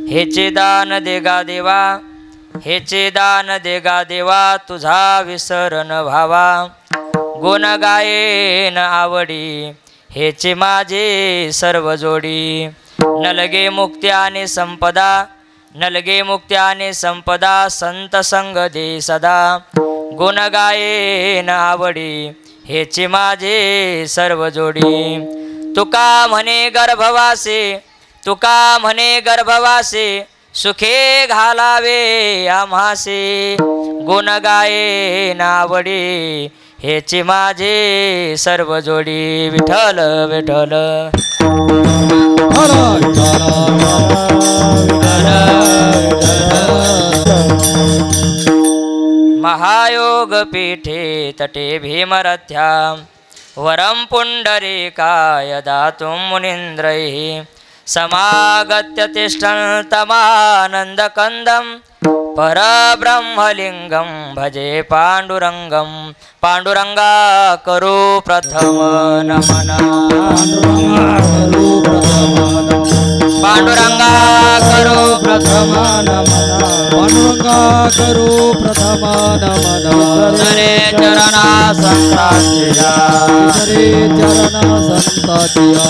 हेचे दान देगा देवा, हेचे दान देगा देवा, तुझा विसरण भावा. गुण गायेन आवडी, हेचे माझे सर्व जोडी. नलगे मुक्ती आणि संपदा, नलगे मुक्ती आणि संपदा, संत संग दे सदा. गुण गायेन आवडी, हेचे माझे सर्व जोडी. तुका म्हणे गर्भवासे, तुका म्हणे गर्भवासे, सुखे घालावे आम्हासे. गुण गायेन आवडी, हेचे माझे सर्व जोडी. विठ्ठल विठ्ठल महायोग पीठे तटे भीमरथ्या, वरं पुंडरीकाय दातुं मुनीन्द्रैः. समागत्य तिष्ठन्तमानन्दकन्दं, परब्रह्मलिंगं भजे पांडुरंगं. पांडुरंगा करू प्रथम नमन, पांडुरंगा करू प्रथम नमन, पांडुरंगा करू प्रथम नमन. सरे चरणा संतांच्या, सरे चरणा संतांच्या,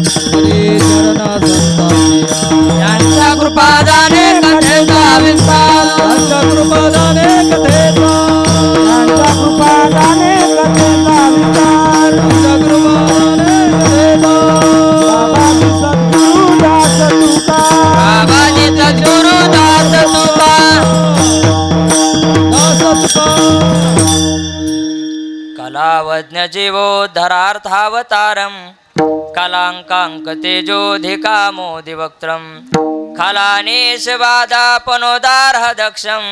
सरे चरणा संतांच्या. यांच्या कृपादाने कथेचा विस्तार, यांच्या कृपादाने कथेचा, यांच्या कृपादाने कथेचा विस्तार, यांच्या कृपादाने कथेचा. बाबाजी सद्गुरु दास तुका, बाबाजी सद्गुरु दास तुका, दास तुका. कलावज्ञ जीवोद्धरार्थावतारं, कलांकांक तेजोधिका मोदिवक्त्रं. खलानीशवादापनोदार्ह दक्षं,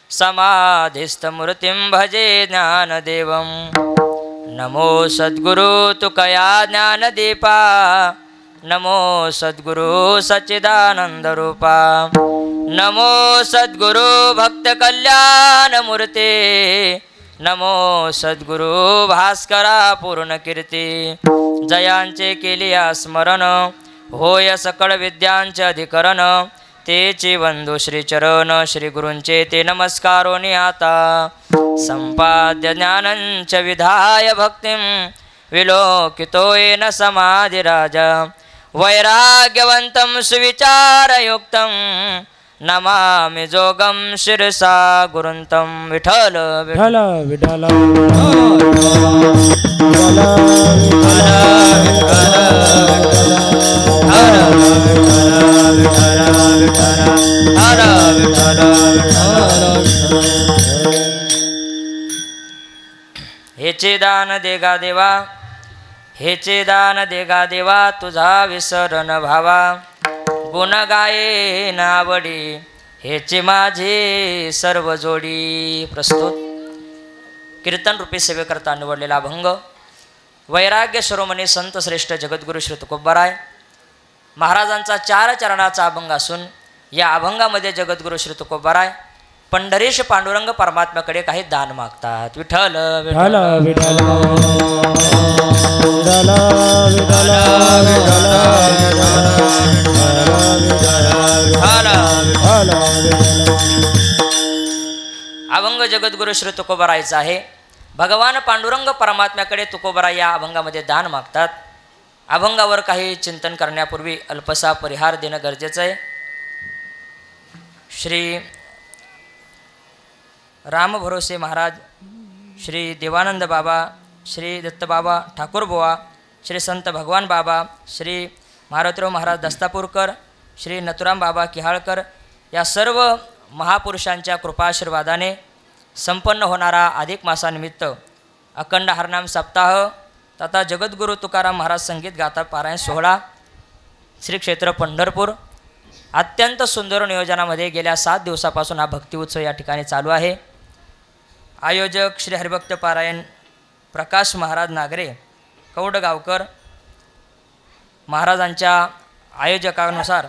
समाधिस्थमूर्तिं भजे ज्ञानदेवं. नमो सद्गुरु तुकया ज्ञानदीपा, नमो सद्गुरु सच्चिदानंदरूपा. नमो सद्गुरु भक्तकल्याणमूर्ते, नमो सद्गुरु भास्करा पूर्णकीर्ती. जयांचे केलिया स्मरण, होय सकळ विद्यांचे अधिकरण. तेची वंदू श्रीचरण, श्री गुरूंचे ते नमस्कारो निहाता. संपाद्य ज्ञानंच विधाय भक्तिं, विलोकितो येन समाधिराजा. वैराग्यवंतं सुविचारयुक्तं, नमामि जोगं शिरसा गुरुंतं. विठ्ठल विठ्ठल विठ्ठल हेचे दान देगा देवा, हेचे दान देगा देवा, तुझा विसरण भावा. गुण गायेन आवडी, हेचे माझे सर्व जोडी. प्रस्तुत कीर्तन रूपी सेवेकरता निवडलेला अभंग वैराग्य शिरोमणी संत श्रेष्ठ जगद्गुरु श्री तुकोबाराय महाराजांचा 4 चरणाचा अभंग असून या अभंगामध्ये जगद्गुरु श्री तुकोबाराय पंढरीश पांडुरंग परमात्म्याकडे काही दान मागतात. विठ्ठल विठ्ठल विठ्ठल अभंग जगद्गुरु श्री तुकोबारायचा आहे. भगवान पांडुरंग परमात्म्याकडे तुकोबाराय या अभंगामध्ये दान मागतात. अभंगावर काही चिंतन करण्यापूर्वी अल्पसा परिहार देणं गरजेचं आहे. श्री राम भरोसे महाराज, श्री देवानंद बाबा, श्री दत्तबाबा ठाकूरबुवा, श्री संत भगवान बाबा, श्री मारुतीराव महाराज दस्तापूरकर, श्री नथुराम बाबा किहाळकर या सर्व महापुरुषांच्या कृपाशीर्वादाने संपन्न होणारा अधिक मासानिमित्त अखंड हरनाम सप्ताह तथा जगद्गुरु तुकाराम महाराज संगीत गाथा पारायण सोहळा श्री क्षेत्र पंढरपूर अत्यंत सुंदर नियोजनामध्ये गेल्या 7 दिवसापासून हा भक्ती उत्सव या ठिकाणी चालू आहे. आयोजक श्री हरिभक्त पारायण प्रकाश महाराज नागरे कौडगावकर महाराजांच्या आयोजकानुसार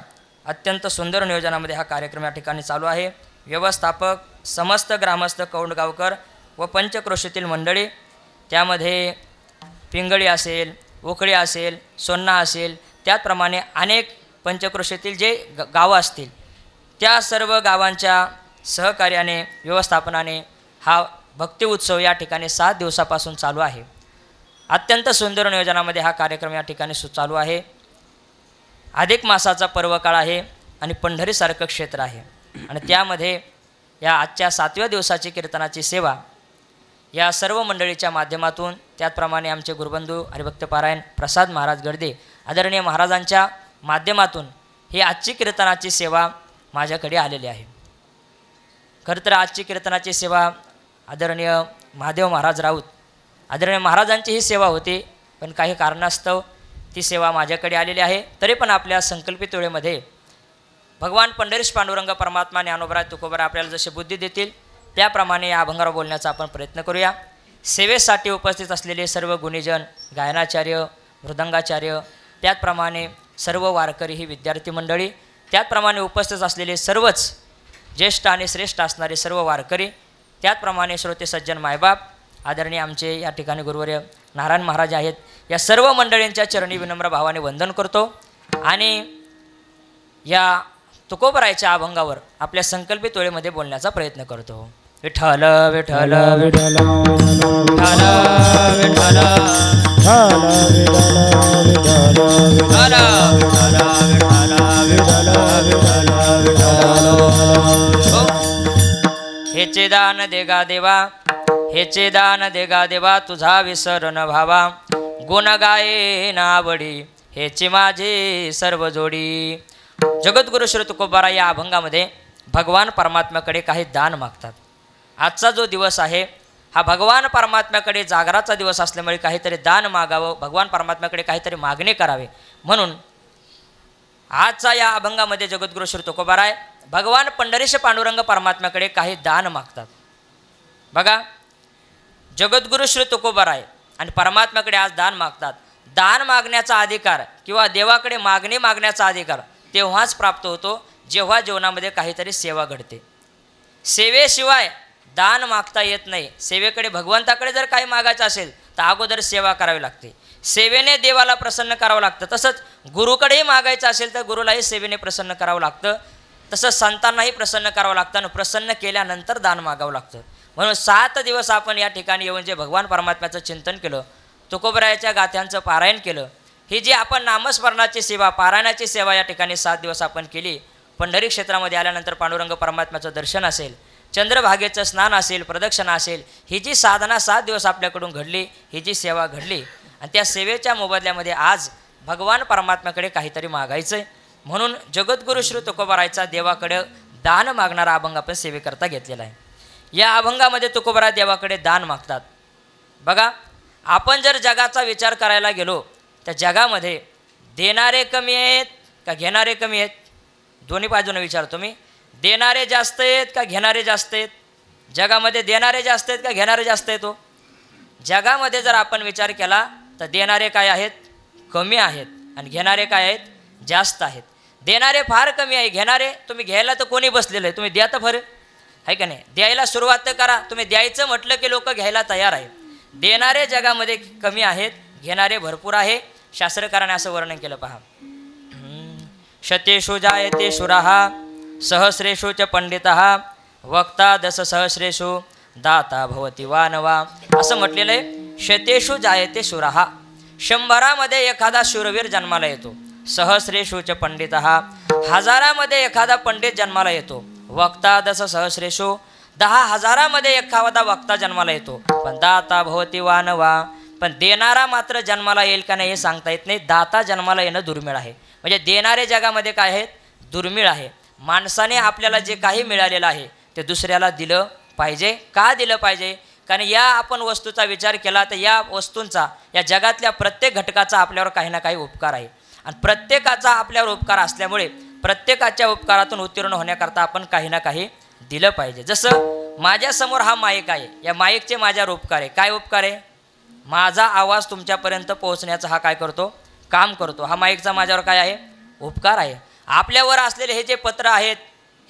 अत्यंत सुंदर नियोजनामध्ये हा कार्यक्रम या ठिकाणी चालू आहे. व्यवस्थापक समस्त ग्रामस्थ कौंडगावकर व पंचक्रोशीतील मंडळी, त्यामध्ये पिंगळी असेल, उकळी असेल, सोन्ना असेल, त्याचप्रमाणे अनेक पंचक्रोशीतील जे गावं असतील त्या सर्व गावांच्या सहकार्याने व्यवस्थापनाने हा भक्ती उत्सव या ठिकाणी 7 दिवसापासून चालू आहे. अत्यंत सुंदर नियोजनामध्ये हा कार्यक्रम या ठिकाणी चालू आहे. अधिक मासाचा पर्वकाळ आहे आणि पंढरीसारखं क्षेत्र आहे आणि त्यामध्ये या आजच्या 7व्या दिवसाची कीर्तनाची सेवा या सर्व मंडळीच्या माध्यमातून त्याचप्रमाणे आमचे गुरुबंधू हरिभक्तपारायण प्रसाद महाराज गर्दे आदरणीय महाराजांच्या माध्यमातून ही आजची कीर्तनाची सेवा माझ्याकडे आलेली आहे. खरं तर आजची कीर्तनाची सेवा आदरणीय महादेव महाराज राऊत आदरणीय महाराजांची ही सेवा होती, पण काही कारणास्तव ती सेवा माझ्याकडे आलेली आहे. तरी पण आपल्या संकल्पित वेळेमध्ये भगवान पंढरीश पांडुरंग परमात्मा ज्ञानोबराय तुकोबराय आपल्याला जशी बुद्धी देतील त्याप्रमाणे या अभंगावर बोलण्याचा आपण प्रयत्न करूया. सेवेसाठी उपस्थित असलेले सर्व गुणीजन, गायनाचार्य, मृदंगाचार्य, त्याचप्रमाणे सर्व वारकरी ही विद्यार्थी मंडळी, त्याचप्रमाणे उपस्थित असलेले सर्वच ज्येष्ठ आणि श्रेष्ठ असणारे सर्व वारकरी, त्याचप्रमाणे श्रोते सज्जन मायबाप, आदरणीय आमचे या ठिकाणी गुरुवर्य नारायण महाराज आहेत, या सर्व मंडळींच्या चरणी विनम्र भावाने वंदन करतो आणि या तुकोबरायच्या अभंगावर आपल्या संकल्पित वेळेमध्ये बोलण्याचा प्रयत्न करतो. विठ्ठल विठ्ठल विठ्ठल विठ्ठल विठ्ठल हेचे दान देगा देवा, हेचे दान देगा देवा, तुझा विसर न भावा, गुण गाये नावडी, हेची माझी सर्व जोडी. जगद्गुरु श्री तुकोबाराय या अभंगामध्ये भगवान परमात्म्याकडे काही दान मागतात. आजचा जो दिवस आहे हा भगवान परमात्म्याकडे जागराचा दिवस असल्यामुळे काहीतरी दान मागावं, भगवान परमात्म्याकडे काहीतरी मागणे करावे, म्हणून आजचा या अभंगामध्ये जगद्गुरु श्री तुकोबाराय भगवान पंढरीश पांडुरंग परमात्म्याकडे काही दान मागतात. बघा, जगद्गुरु श्री तुकोबाराय आणि परमात्म्याकडे आज दान मागतात. दान मागण्याचा अधिकार किंवा देवाकडे मागणी मागण्याचा अधिकार तेव्हाच प्राप्त होतो जेव्हा जीवनामध्ये काहीतरी सेवा घडते. सेवेशिवाय दान मागता येत नाही. सेवेकडे भगवंताकडे जर काही मागायचं असेल तर अगोदर सेवा करावी लागते. सेवेने देवाला प्रसन्न करावं लागतं. तसंच गुरुकडेही मागायचं असेल तर गुरुलाही सेवेने प्रसन्न करावं लागतं. तसंच संतांनाही प्रसन्न करावं लागतं आणि प्रसन्न केल्यानंतर दान मागावं लागतं. म्हणून 7 दिवस आपण या ठिकाणी येऊन जे भगवान परमात्म्याचं चिंतन केलं, तुकोबरायाच्या गाथ्यांचं पारायण केलं, ही जी आपण नामस्मरणाची सेवा, पारायणाची सेवा या ठिकाणी 7 दिवस आपण केली. पंढरी क्षेत्रामध्ये आल्यानंतर पांडुरंग परमात्म्याचं दर्शन असेल, चंद्रभागेचं स्नान असेल, प्रदक्षिणा असेल, ही जी साधना 7 दिवस आपल्याकडून घडली, ही जी सेवा घडली आणि त्या सेवेच्या मोबदल्यामध्ये आज भगवान परमात्म्याकडे काहीतरी मागायचं आहे. म्हणून जगद्गुरु श्री तुकोबारायचा देवाकडे दान मागणारा अभंग आपण सेवेकरता घेतलेला आहे. या अभंगामध्ये तुकोबाराय देवाकडे दान मागतात. बघा, आपण जर जगाचा विचार करायला गेलो तर जगामध्ये देणारे कमी आहेत का घेणारे कमी आहेत? दोन्ही बाजूने विचारतो मी. देणारे जास्त आहेत का घेणारे जास्त आहेत? जगामध्ये देणारे जास्त आहेत का घेणारे जास्त आहेत? हो, जगामध्ये जर आपण विचार केला तर देणारे काय आहेत? कमी आहेत. आणि घेणारे काय आहेत? जास्त आहेत. देणारे फार कमी आहे. घेणारे तुम्ही घ्यायला तर कोणी बसलेलं आहे, तुम्ही द्या तर फरक आहे का नाही? द्यायला सुरुवात तर करा. तुम्ही द्यायचं म्हटलं की लोक घ्यायला तयार आहेत. देणारे जगामध्ये कमी आहेत, घेणारे भरपूर आहे. शास्त्रकाराने असं वर्णन केलं पहा. शतेषु जायते शूरः सहस्रेषु च पंडितः वक्ता दश सहस्रेषु दाता भवति वानवा. असं म्हटलेलं आहे. शतेषु जायते शूरः, 100मध्ये एखादा शूरवीर जन्माला येतो. सहस्रेषु च पंडितः, 1000मध्ये एखादा पंडित जन्माला येतो. वक्ता दश सहस्रेषु, 10,000मध्ये एखादा वक्ता जन्माला येतो. पण दाता भवति वानवा, पण देणारा मात्र जन्माला येईल का नाही हे सांगता येत नाही. दाता जन्माला येणं दुर्मिळ आहे. म्हणजे देणारे जगामध्ये काय आहेत? दुर्मिळ आहे. माणसाने आपल्याला जे काही मिळालेलं आहे ते दुसऱ्याला दिलं पाहिजे. का दिलं पाहिजे? कारण या आपण वस्तूचा विचार केला तर या वस्तूंचा, या जगातल्या प्रत्येक घटकाचा आपल्यावर काही ना काही उपकार आहे. आणि प्रत्येकाचा आपल्यावर उपकार असल्यामुळे प्रत्येकाच्या उपकारातून उत्तीर्ण होण्याकरता आपण काही ना काही दिलं पाहिजे. जसं माझ्यासमोर हा माईक आहे, या माईकचे माझ्यावर उपकार आहे. काय उपकार आहे? माझा आवाज तुमच्यापर्यंत पोहोचण्याचा हा काय करतो? काम करतो. हा माईकचा माझ्यावर काय आहे? उपकार आहे. आपल्यावर असलेले हे जे पत्र आहेत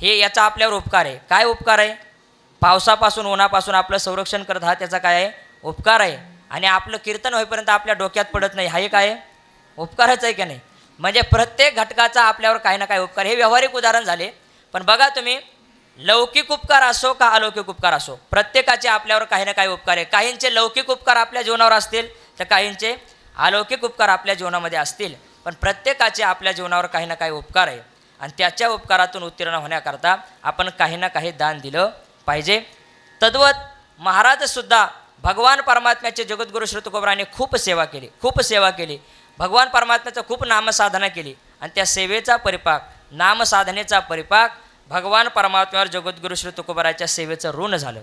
हे याचा आपल्यावर उपकार आहे. काय उपकार आहे? पावसापासून, उन्हापासून आपलं संरक्षण करत हा त्याचा काय आहे? उपकार आहे. आणि आपलं कीर्तन होईपर्यंत आपल्या डोक्यात पडत नाही, हा एक आहे उपकारच आहे की नाही? म्हणजे प्रत्येक घटकाचा आपल्यावर काही ना काही उपकार, हे व्यावहारिक उदाहरण झाले. पण बघा तुम्ही, लौकिक उपकार असो का अलौकिक उपकार असो, प्रत्येकाचे आपल्यावर काही ना काही उपकार आहे. काहींचे लौकिक उपकार आपल्या जीवनावर असतील, तर काहींचे अलौकिक उपकार आपल्या जीवनामध्ये असतील. पण प्रत्येकाचे आपल्या जीवनावर काही ना काही उपकार आहे आणि त्याच्या उपकारातून उत्तीर्ण होण्याकरता आपण काही ना काही दान दिलं पाहिजे. तद्वत महाराजसुद्धा भगवान परमात्म्याचे जगद्गुरू श्री तुकोबराने खूप सेवा केली. भगवान परमात्म्याचं खूप नामसाधना केली आणि त्या सेवेचा परिपाक, नामसाधनेचा परिपाक भगवान परमात्म्यावर जगद्गुरू श्री तुकोबराच्या सेवेचं ऋण झालं.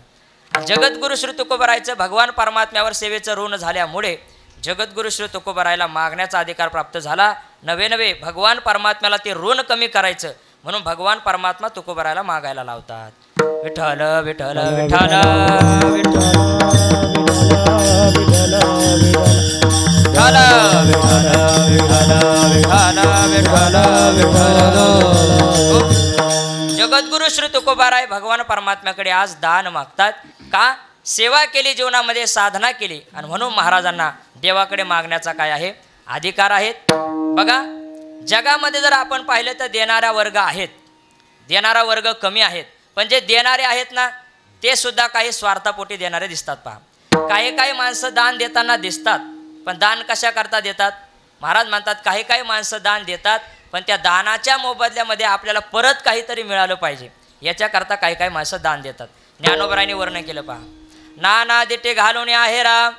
जगद्गुरू श्री तुकोबरायचं भगवान परमात्म्यावर सेवेचं ऋण झाल्यामुळे जगद्गुरू श्री तुकोबरायला मागण्याचा अधिकार प्राप्त झाला. नवे भगवान परमात्म्याला ते ऋण कमी करायचं म्हणून भगवान परमात्मा तुकोबरायला मागायला लावतात. विठ्ठल विठ्ठल विठ्ठल विठ्ठल जगद्गुरू श्री तुकोबाराय भगवान परमात्म्याकडे आज दान मागतात. का? सेवा केली, जीवनामध्ये साधना केली आणि म्हणून महाराजांना देवाकडे मागण्याचा काय आहे? अधिकार आहेत. बघा, जगामध्ये जर आपण पाहिलं तर देणारा वर्ग आहेत, देणारा वर्ग कमी आहेत. पण जे देणारे आहेत ना, ते सुद्धा काही स्वार्थापोटी देणारे दिसतात. पहा, काही माणसं दान देताना दिसतात, पण दान कशा करता देतात? महाराज म्हणतात काही माणसं दान देतात, पण त्या दानाच्या मोबदल्यामध्ये आपल्याला परत काहीतरी मिळालं पाहिजे याच्याकरता काही माणसं दान देतात. ज्ञानोबरायांनी वर्णन केलं. पहा, नाना दिटे घालून आहेरा,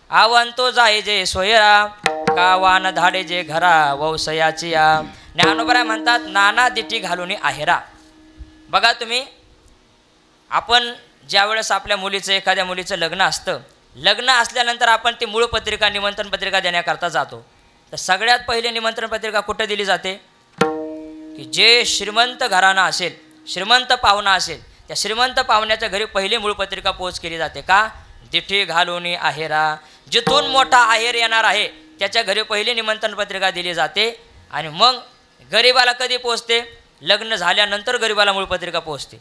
आवंतो जाय जे सोयरा, का वान धाडे जे घरा वौसयाची या. ज्ञानोबराय म्हणतात नाना दिटी घालून आहेरा. बघा तुम्ही, आपण ज्यावेळेस आपल्या मुलीचं, एखाद्या मुलीचं लग्न असतं, लग्न असल्यानंतर आपण ती मूळ पत्रिका, निमंत्रण पत्रिका देण्याकरता जातो. तर सगळ्यात पहिले निमंत्रण पत्रिका कुठं दिली जाते? की जे श्रीमंत घराणा असेल, श्रीमंत पाहुणा असेल, त्या श्रीमंत पाहुण्याच्या घरी पहिली मूळ पत्रिका पोच केली जाते. का? दिठी घालून आहेरा. जिथून मोठा आहेर येणार आहे त्याच्या घरी पहिली निमंत्रण पत्रिका दिली जाते आणि मग गरिबाला कधी पोचते? लग्न झाल्यानंतर गरिबाला मूळ पत्रिका पोचते,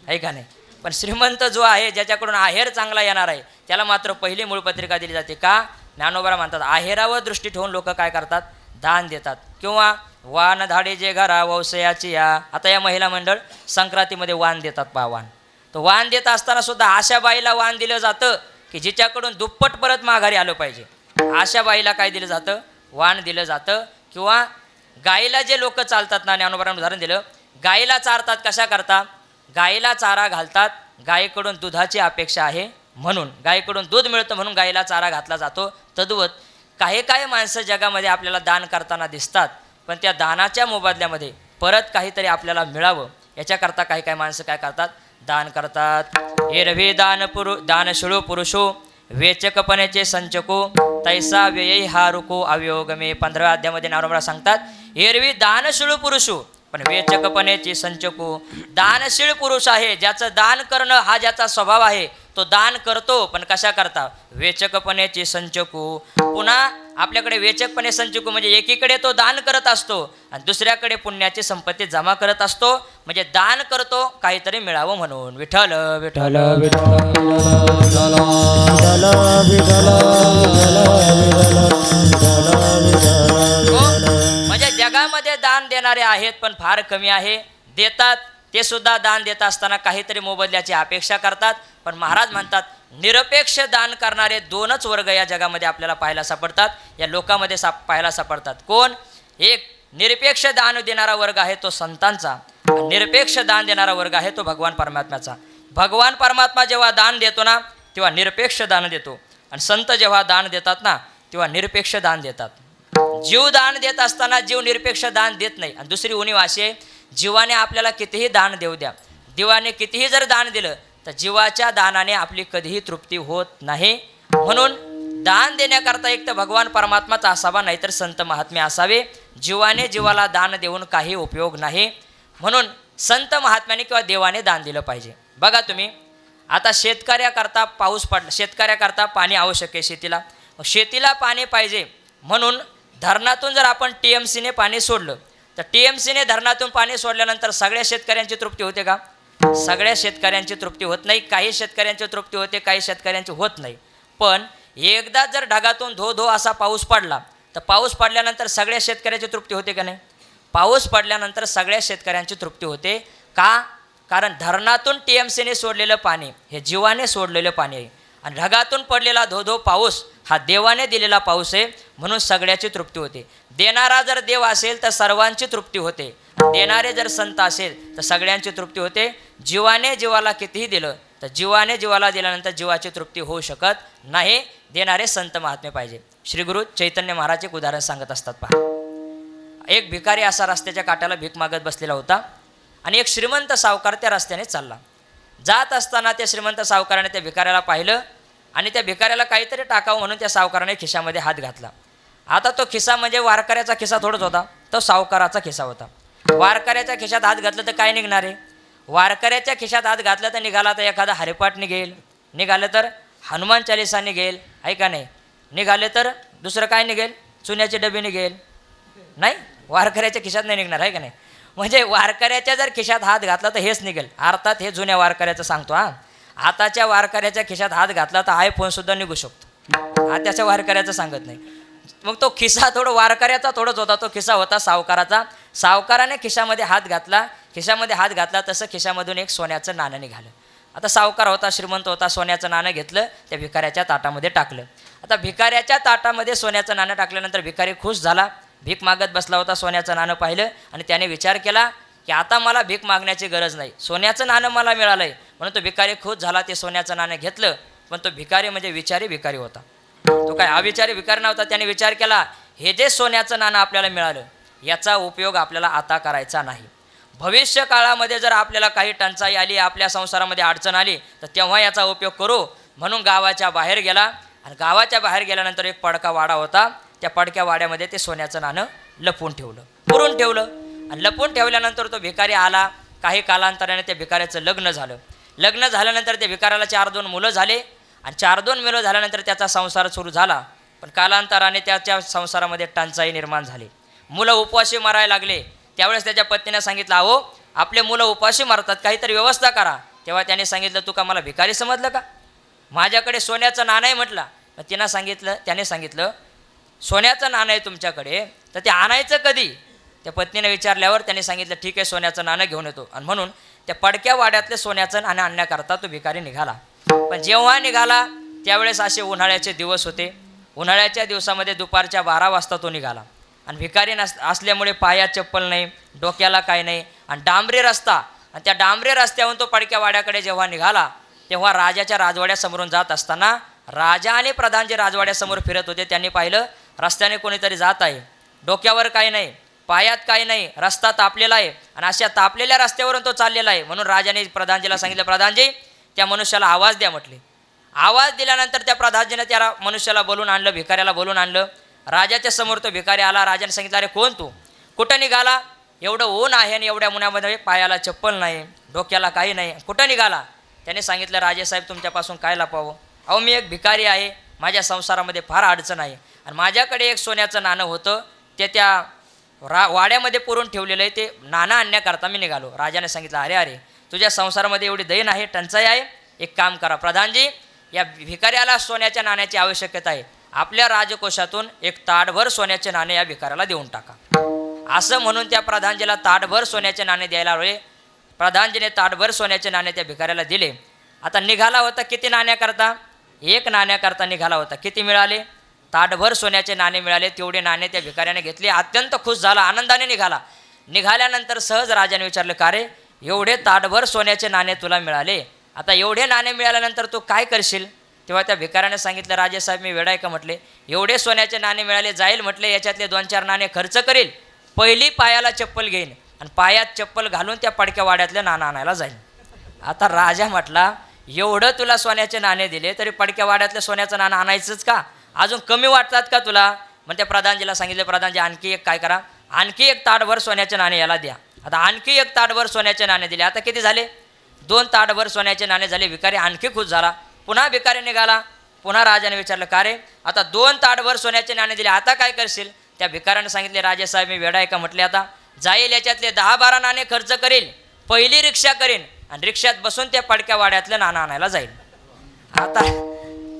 आहे का नाही? पण श्रीमंत जो आहे, ज्याच्याकडून आहेर चांगला येणार आहे, त्याला मात्र पहिली मूळ पत्रिका दिली जाते. का? ज्ञानोबा म्हणतात आहेरावर दृष्टी ठेवून लोक काय करतात? दान देतात. किंवा वान धाडे जे घरा वौसयाची या. आता या महिला मंडळ संक्रांतीमध्ये वाण देतात. पहा, वाण. तो वाण देत असताना सुद्धा अशा बाईला वाण दिलं जातं की जिच्याकडून दुप्पट परत माघारी आलं पाहिजे. अशा बाईला काय दिलं जातं? वाण दिलं जातं. किंवा गाईला जे लोक चालतात ना, ज्ञानोबारांनी उदाहरण दिलं, गाईला चारतात. कशा करता? गाईला चारा घालतात. गायीकडून दुधाची अपेक्षा आहे म्हणून, गायीकडून दूध मिळतं म्हणून गाईला चारा घातला जातो. तद्वत काही माणसं जगामध्ये आपल्याला दान करताना दिसतात, पण त्या दानाच्या मोबदल्यामध्ये परत काहीतरी आपल्याला मिळावं याच्याकरता काही माणसं काय करतात? दान करतात. एरवी दानशिळो पुरुषो वेचकपणेचे संचको तैसा व्ययी हा रुको अवयोगमे. 15व्या अध्यायामध्ये ज्ञानोबा सांगतात, एरवी दानशिळो पुरुषो, पण वेचकपणेचे संचको. दानशीळ पुरुष आहे, ज्याचं दान करणं हा ज्याचा स्वभाव आहे, तो दान करतो, पण कशा करता? वेचकपणेचे संचकू. पुन्हा आपल्याकडे वेचकपणे संचकू म्हणजे एकीकडे तो दान करत असतो आणि दुसऱ्याकडे पुण्याची संपत्ती जमा करत असतो. म्हणजे दान करतो काहीतरी मिळावं म्हणून. विठ्ठल विठ्ठल म्हणजे जगामध्ये दान देणारे आहेत, पण फार कमी आहे. देतात, ते सुद्धा दान देत असताना काहीतरी मोबदल्याची अपेक्षा करतात. पण महाराज म्हणतात निरपेक्ष दान करणारे दोनच वर्ग या जगामध्ये आपल्याला पाहायला सापडतात, या लोकांमध्ये पाहायला सापडतात. कोण? एक निरपेक्ष दान देणारा वर्ग आहे तो संतांचा, निरपेक्ष दान देणारा वर्ग आहे तो भगवान परमात्म्याचा. भगवान परमात्मा जेव्हा दान देतो ना, तेव्हा निरपेक्ष दान देतो, आणि संत जेव्हा दान देतात ना, तेव्हा निरपेक्ष दान देतात. जीव दान देत असताना जीव निरपेक्ष दान देत नाही. आणि दुसरी उणीव अशी आहे, जीवाने आपल्याला कितीही दान देऊ द्या, देवाने कितीही जर दान दिलं तर जीवाच्या दानाने आपली कधीही तृप्ती होत नाही. म्हणून दान देण्याकरता एक तर भगवान परमात्माचा असावा, नाहीतर संत महात्मे असावे. जीवाने जीवाला दान देऊन काही उपयोग नाही. म्हणून संत महात्म्याने किंवा देवाने दान दिलं पाहिजे. बघा तुम्ही, आता शेतकऱ्याकरता पाऊस पडला, शेतकऱ्याकरता पाणी आवश्यक आहे शेतीला. मग शेतीला पाणी पाहिजे म्हणून धरणातून जर आपण TMCने पाणी सोडलं, तर TMCने धरणातून पाणी सोडल्यानंतर सगळ्या शेतकऱ्यांची तृप्ती होते का? सगळ्या शेतकऱ्यांची तृप्ती होत नाही. काही शेतकऱ्यांची तृप्ती होते, काही शेतकऱ्यांची होत नाही. पण एकदा जर ढगातून धो धो असा पाऊस पडला तर पाऊस पडल्यानंतर सगळ्या शेतकऱ्याची तृप्ती होते का नाही? पाऊस पडल्यानंतर सगळ्या शेतकऱ्यांची तृप्ती होते का? कारण धरणातून TMCने सोडलेलं पाणी हे जीवाने सोडलेलं पाणी आहे आणि ढगातून पडलेला धो पाऊस हा देवाने दिलेला पाऊस आहे, म्हणून सगळ्याची तृप्ती होते. देणारा जर देव असेल तर सर्वांची तृप्ती होते, देणारे जर संत असेल तर सगळ्यांची तृप्ती होते. जीवाने जीवाला कितीही दिलं तर जीवाने जीवाला दिल्यानंतर जीवाची तृप्ती होऊ शकत नाही. देणारे संत महात्मे पाहिजे. श्री गुरु चैतन्य महाराज एक उदाहरण सांगत असतात पहा. एक भिकारी असा रस्त्याच्या काठाला भीक मागत बसलेला होता आणि एक श्रीमंत सावकार त्या रस्त्याने चालला. जात असताना त्या श्रीमंत सावकाराने त्या भिकाऱ्याला पाहिलं आणि त्या भिकाऱ्याला काहीतरी टाकावं म्हणून त्या सावकाराने खिशामध्ये हात घातला. आता तो खिसा म्हणजे वारकऱ्याचा खिसा थोडाच होता, तो सावकाराचा खिसा होता. वारकऱ्याच्या खिशात हात घातलं तर काय निघणार आहे? वारकऱ्याच्या खिशात हात घातलं तर निघाला तर एखादा हरिपाठ निघेल, निघालं तर हनुमान चालिसा निघेल, आहे का नाही? निघाले तर दुसरं काय निघेल? चुन्याची डबी निघेल, नाही? वारकऱ्याच्या खिशात नाही निघणार, आहे का नाही? म्हणजे वारकऱ्याच्या जर खिशात हात घातला तर हेच निघेल. अर्थात हे जुन्या वारकऱ्याचं सांगतो हां. आताच्या वारकऱ्याच्या खिशात हात घातला तर iPhoneसुद्धा निघू शकतो. आताच्या वारकऱ्याचं सांगत नाही. मग तो खिसा थोडं वारकऱ्याचा थोडंच होता, तो खिसा होता सावकाराचा. सावकाराने खिशामध्ये हात घातला, खिशामध्ये हात घातला तसं खिशामधून एक सोन्याचं नाणं निघालं. आता सावकार होता, श्रीमंत होता, सोन्याचं नाणं घेतलं, त्या भिकाऱ्याच्या ताटामध्ये टाकलं. आता भिकाऱ्याच्या ताटामध्ये सोन्याचं नाणं टाकल्यानंतर भिकारी खुश झाला. भीक मागत बसला होता, सोन्याचं नाणं पाहिलं आणि त्याने विचार केला की आता मला भीक मागण्याची गरज नाही, सोन्याचं नाणं मला मिळालं आहे. म्हणून तो भिकारी खुश झाला, ते सोन्याचं नाणं घेतलं. पण तो भिकारी म्हणजे विचारी भिकारी होता, तो काय अविचारी भिकारी नव्हता. त्याने विचार केला हे जे सोन्याचं नाणं आपल्याला मिळालं याचा उपयोग आपल्याला आता करायचा नाही. भविष्य काळामध्ये जर आपल्याला काही टंचाई आली, आपल्या संसारामध्ये अडचण आली तर तेव्हा याचा उपयोग करू. म्हणून गावाच्या बाहेर गेला आणि गावाच्या बाहेर गेल्यानंतर एक पडका वाडा होता, त्या पडक्या वाड्यामध्ये ते सोन्याचं नाणं लपवून ठेवलं, पुरून ठेवलं. आणि लपवून ठेवल्यानंतर तो भिकारी आला. काही कालांतराने त्या भिकाऱ्याचं लग्न झालं. लग्न झाल्यानंतर त्या भिकाऱ्याला 4-2 मुलं झाले आणि 4-2 मुलं झाल्यानंतर त्याचा संसार सुरू झाला. पण कालांतराने त्याच्या संसारामध्ये टंचाई निर्माण झाली. मुलं उपवाशी मरायला लागले. त्यावेळेस त्याच्या पत्नीने सांगितलं, अहो आपले मुलं उपवाशी मरतात, काहीतरी व्यवस्था करा. तेव्हा त्याने सांगितलं, तू का मला भिकारी समजलं का? माझ्याकडे सोन्याचं नाणं आहे म्हटलं. त्याने सांगितलं सोन्याचं नाणं आहे तुमच्याकडे, तर ते आणायचं कधी? त्या पत्नीने विचारल्यावर त्याने सांगितलं ठीक आहे, सोन्याचं नाणं घेऊन येतो. आणि म्हणून त्या पडक्या वाड्यातले सोन्याचं नाणं आणण्याकरता तो भिकारी निघाला. पण जेव्हा निघाला त्यावेळेस असे उन्हाळ्याचे दिवस होते. उन्हाळ्याच्या दिवसामध्ये दुपारच्या 12 वाजता तो निघाला आणि भिकारी असल्यामुळे पायात चप्पल नाही, डोक्याला काय नाही आणि डांबरी रस्ता. आणि त्या डांबरी रस्त्यावरून तो पडक्या वाड्याकडे जेव्हा निघाला तेव्हा राजाच्या राजवाड्यासमोरून जात असताना राजा आणि प्रधान जे राजवाड्यासमोर फिरत होते त्यांनी पाहिलं रस्त्याने कोणीतरी जात आहे, डोक्यावर काही नाही, पायात काही नाही, रस्ता तापलेला आहे आणि अशा तापलेल्या रस्त्यावरून तो चाललेला आहे. म्हणून राजाने प्रधानजीला सांगितलं, प्रधानजी त्या मनुष्याला आवाज द्या म्हटले. आवाज दिल्यानंतर त्या प्रधानजीने त्या मनुष्याला बोलून आणलं, भिकाऱ्याला बोलून आणलं. राजाच्या समोर तो भिकारी आला. राजाने सांगितलं, अरे कोण तू, कुठं निघाला? एवढं ऊन आहे आणि एवढ्या उन्हामध्ये पायाला चप्पल नाही, डोक्याला काही नाही, कुठं निघाला? त्याने सांगितलं, राजेसाहेब तुमच्यापासून काय लपावं? अहो मी एक भिकारी आहे, माझ्या संसारामध्ये फार अडचण आहे आणि माझ्याकडे एक सोन्याचं नाणं होतं, ते त्या वाड्यामध्ये पुरून ठेवलेलं आहे, ते नाणं आणण्याकरता मी निघालो. राजाने सांगितलं, अरे तुझ्या संसारामध्ये एवढी दैन आहे, टंचाई आहे, एक काम करा प्रधानजी, या भिकाऱ्याला सोन्याच्या नाण्याची आवश्यकता आहे, आपल्या राजकोषातून एक ताटभर सोन्याचे नाणे या भिकाऱ्याला देऊन टाका. असं म्हणून त्या प्रधानजीला ताटभर सोन्याचे नाणे द्यायला हवे. प्रधानजीने ताटभर सोन्याचे नाणे त्या भिकाऱ्याला दिले. आता निघाला होता किती नाण्याकरता? 1 नाण्याकरता निघाला होता. किती मिळाले? ताटभर सोन्याचे नाणे मिळाले. तेवढे नाणे त्या भिकाऱ्याने घेतले. अत्यंत खुश झाला, आनंदाने निघाला. निघाल्यानंतर सहज राजाने विचारलं, का रे एवढे ताटभर सोन्याचे नाणे तुला मिळाले, आता एवढे नाणे मिळाल्यानंतर तू काय करशील? तेव्हा त्या भिकाऱ्याने सांगितलं, राजेसाहेब मी वेडा आहे का म्हटले, एवढे सोन्याचे नाणे मिळाले, जाईल म्हटले याच्यातले 2-4 नाणे खर्च करील, पहिली पायाला चप्पल घेईन आणि पायात चप्पल घालून त्या पडक्या वाड्यातलं नाणं आणायला जाईल. आता राजा म्हटला, एवढं तुला सोन्याचे नाणे दिले तरी पडक्या वाड्यातलं सोन्याचं नाणं आणायचंच का? अजून कमी वाटतात का तुला? मग त्या प्रधानजीला सांगितलं, प्रधानजी आणखी एक काय करा, आणखी एक ताटभर सोन्याचे नाणे याला द्या. आता आणखी एक ताटभर सोन्याचे नाणे दिले. आता किती झाले? 2 ताटभर सोन्याचे नाणे झाले. भिकारी आणखी खुश झाला. पुन्हा भिकारी निघाला. पुन्हा राजाने विचारलं, का रे आता 2 ताटभर सोन्याचे नाणे दिले, आता काय करशील? त्या भिकाऱ्याने सांगितले, राजेसाहेब मी वेडा आहे का म्हटले, आता जाईल याच्यातले 10-12 नाणे खर्च करील, पहिली रिक्षा करीन आणि रिक्षात बसून त्या पडक्या वाड्यातलं नाणं आणायला जाईल. आता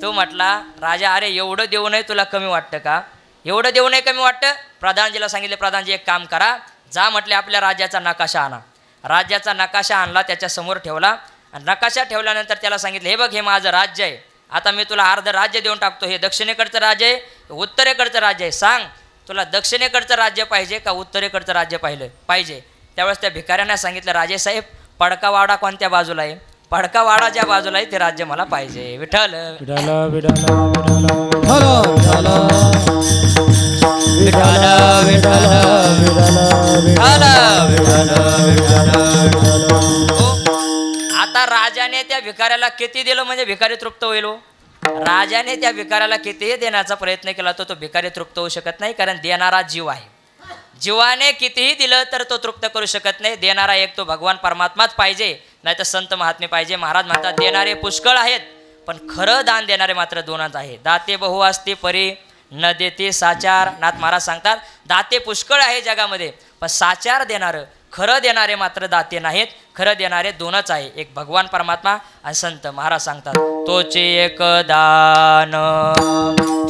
तो म्हटला, राजा अरे एवढं देऊनही तुला कमी वाटतं का? एवढं देऊ नये कमी वाटतं. प्रधानजीला सांगितले, प्रधानजी एक काम करा, जा म्हटले आपल्या राज्याचा नकाशा आणा. राज्याचा नकाशा आणला, त्याच्यासमोर ठेवला आणि नकाशा ठेवल्यानंतर त्याला सांगितलं, हे बघ हे माझं राज्य आहे, आता मी तुला अर्ध राज्य देऊन टाकतो. हे दक्षिणेकडचं राज्य आहे, उत्तरेकडचं राज्य आहे, सांग तुला दक्षिणेकडचं राज्य पाहिजे का उत्तरेकडचं राज्य पाहिजे. त्यावेळेस त्या भिकाऱ्यांना सांगितलं, राजेसाहेब पडकावाडा कोणत्या बाजूला आहे, पडकावाडा ज्या बाजूला आहे ते राज्य मला पाहिजे. विठ्ठल विठ्ठल विठ्ठल विठ्ठल विठ्ठल विठ्ठल हो. आता राजाने त्या भिकाऱ्याला किती दिलं म्हणजे भिकारी तृप्त होईल हो. राजाने त्या भिकाऱ्याला कितीही देण्याचा प्रयत्न केला तो भिकारी तृप्त होऊ शकत नाही, कारण देणारा जीव आहे. जीवाने कितीही दिलं तर तो तृप्त करू शकत नाही. देणारा एक तो भगवान परमात्माच पाहिजे, नाही तर संत महात्मे पाहिजे. महाराज म्हणतात, देणारे पुष्कळ आहेत पण खरं दान देणारे मात्र दोनच आहे. दाते बहु असते परी न देते साचार. नाथ महाराज सांगतात, दाते पुष्कळ आहे जगामध्ये पण साचार देणारं खरं देणारे मात्र दाते नाहीत. खरं देणारे दोनच आहे, एक भगवान परमात्मा आणि संत. महाराज सांगतात, तोचे एक दान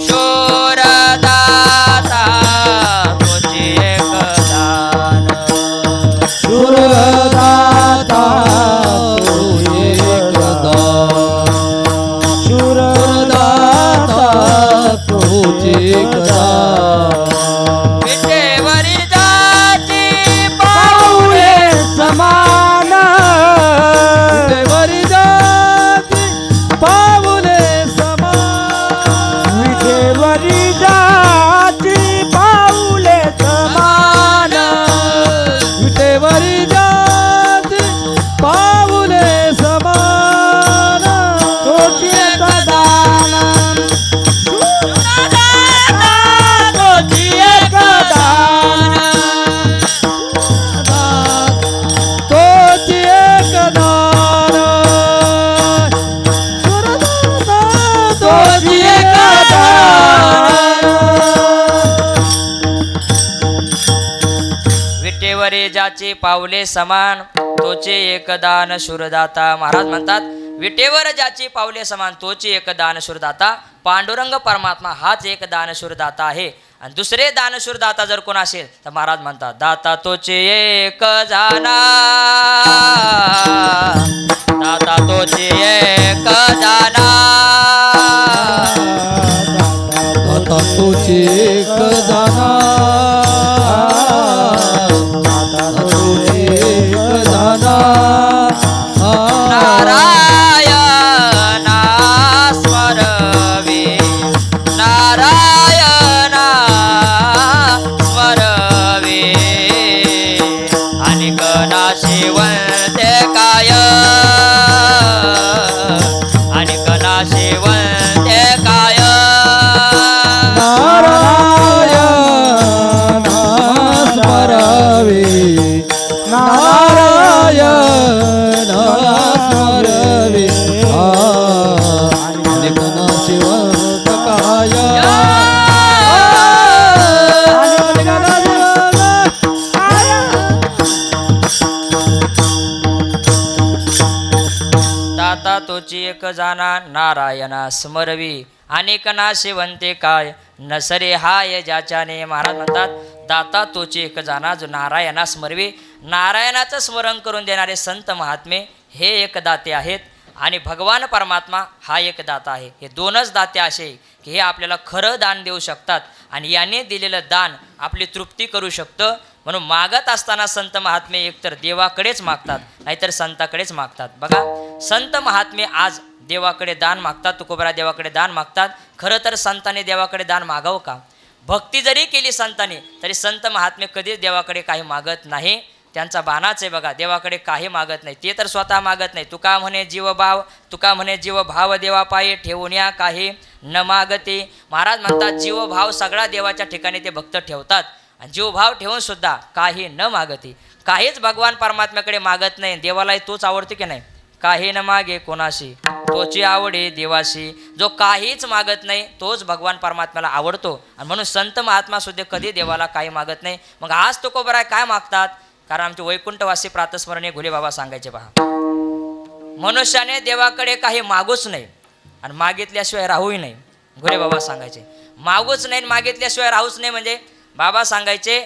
शूर दाता, तोचे एक दान शूर दाता तो एक दान, शूर दाता तो एक दान. विटेवरी जाती पाऊले समान, विटेवरी जाती पाऊले समान, विटेवरी जाती पाऊले समान, विटेवरी जाती पाऊले समान. तोची एक दान, तोची एक दान, तोची एक दान, तोची एक दान. विटेवरी ज्याचे पावले समान, तोचे एक दान शूरदाता. महाराज म्हणतात, विटेवर ज्याची पावले समान तोचे एक दान शूरदाता. पांडुरंग परमात्मा हाच एक दानशूरदाता आहे. आणि दुसरे दानशूरदाता जर कोण असेल तर महाराज म्हणतात, दाता तोचे एक जाना, दाता तोचे एक जाना, दाता तोचे एक जाना, दाता तोचे एक जाना. नारायणा स्मरवे, नारायणा स्मरवे, आणि कणाशी वळते काय, आणि कणाशी वळते काय. नारायण स्मरवे, नारायण स्मरवे, अनेक शिवत काय. दाता तोची एक जाना, नारायणा स्मरवी, अनेक ना शिवंते काय. नसरे हाय ज्याच्याने. महाराज म्हणतात, दाता तोची एक जाना, जो नारायणा स्मरवी, नारायणाचं स्मरण करून देणारे संत महात्मे हे एक दाते आहेत. आणि भगवान परमात्मा हा एक दाता आहे. हे दोनच दाते असे की हे आपल्याला खरं दान देऊ शकतात आणि याने दिलेलं दान आपली तृप्ती करू शकतं. म्हणून मागत असताना संत महात्मे एकतर देवाकडेच मागतात, नाहीतर संताकडेच मागतात. बघा, संत महात्मे आज देवाकडे दान मागतात, तुकोबरा देवाकडे दान मागतात. खरं तर संतांनी देवाकडे दान मागावं का? भक्ती जरी केली संतांनी तरी संत महात्मे कधीच देवाकडे काही मागत नाही. त्यांचा बाणाच आहे बघा, देवाकडे काही मागत नाही. ते तर स्वतः मागत नाही. तुका म्हणे जीवभाव, तुका म्हणे जीवभाव देवा पायी ठेवून या काही न मागते. महाराज म्हणतात, जीवभाव सगळा देवाच्या ठिकाणी ते भक्त ठेवतात आणि जीवभाव ठेवून सुद्धा काही न मागते. काहीच भगवान परमात्म्याकडे मागत नाही. देवालाही तोच आवडतो की नाही. काही न मागे कोणाशी, तोची आवडे देवाशी. जो काहीच मागत नाही तोच भगवान परमात्म्याला आवडतो. आणि म्हणून संत महात्मा सुद्धा कधी देवाला काही मागत नाही. मग आज तुकोबराय काय मागतात? कारण आमचे वैकुंठवासी प्रातस्मरणीय घोले बाबा सांगायचे पहा, मनुष्याने देवाकडे काही मागूच नाही आणि मागितल्याशिवाय राहूही नाही. घोले बाबा सांगायचे, मागूच नाही, मागितल्याशिवाय राहूच नाही. म्हणजे बाबा सांगायचे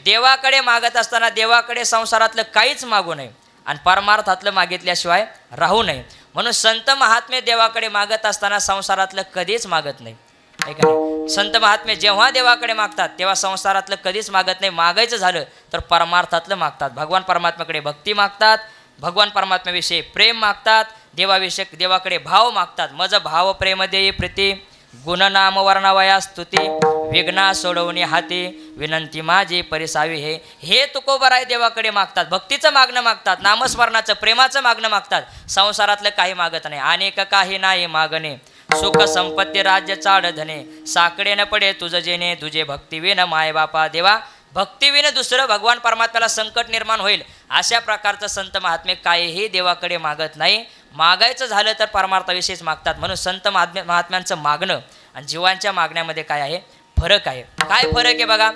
देवाकडे मागत असताना देवाकडे संसारातलं काहीच मागू नये आणि परमार्थातलं मागितल्याशिवाय राहू नये. म्हणून संत महात्मे देवाकडे मागत असताना संसारातलं कधीच मागत नाही. आहे का नाही? संत महात्मे जेव्हा देवाकडे मागतात तेव्हा संसारातलं कधीच मागत नाही. मागायचं झालं तर परमार्थातलं मागतात. भगवान परमात्म्याकडे भक्ती मागतात, भगवान परमात्म्याविषयी प्रेम मागतात, देवाकडे भाव मागतात. मज भाव प्रेम देई प्रीती गुणनाम वर्णवया स्तुती विघ्ना सोडवणे हाती विनंती माझी परिसावी हे तुकोबराय देवाकडे मागतात. भक्तीचं मागणं मागतात, नामस्मरणाचं प्रेमाचं मागणं मागतात. संसारातलं काही मागत नाही. अनेक काही नाही मागणे सुख संपत्ती राज्य चाड धने साकडे न पडे तुझं जेणे तुझे भक्तीविन माय बापा देवा. भक्तीविन दुसरं भगवान परमात्म्याला संकट निर्माण होईल अशा प्रकारचं संत महात्मे काहीही देवाकडे मागत नाही. मागायचं झालं तर परमार्थाविषयीच मागतात. म्हणून संत महात्म्यांचं मागणं आणि जीवांच्या मागण्यामध्ये काय आहे? फरक आहे. काय फरक आहे बघा.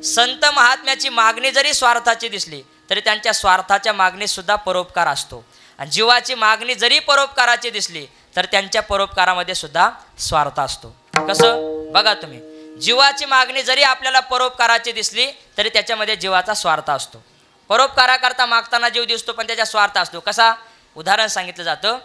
संत महात्म्याची मागणी जरी स्वार्थाची दिसली तरी त्यांच्या स्वार्थाच्या मागणीत सुद्धा परोपकार असतो. आणि जीवाची मागणी जरी परोपकाराची दिसली तर त्यांच्या परोपकारामध्ये सुद्धा स्वार्थ असतो. कसं बघा तुम्ही, जीवाची मागणी जरी आपल्याला परोपकाराची दिसली तरी त्याच्यामध्ये जीवाचा स्वार्थ असतो. परोपकाराकरता मागताना जीव दिसतो पण त्याचा स्वार्थ असतो. कसा? उदाहरण सांगितलं जातं.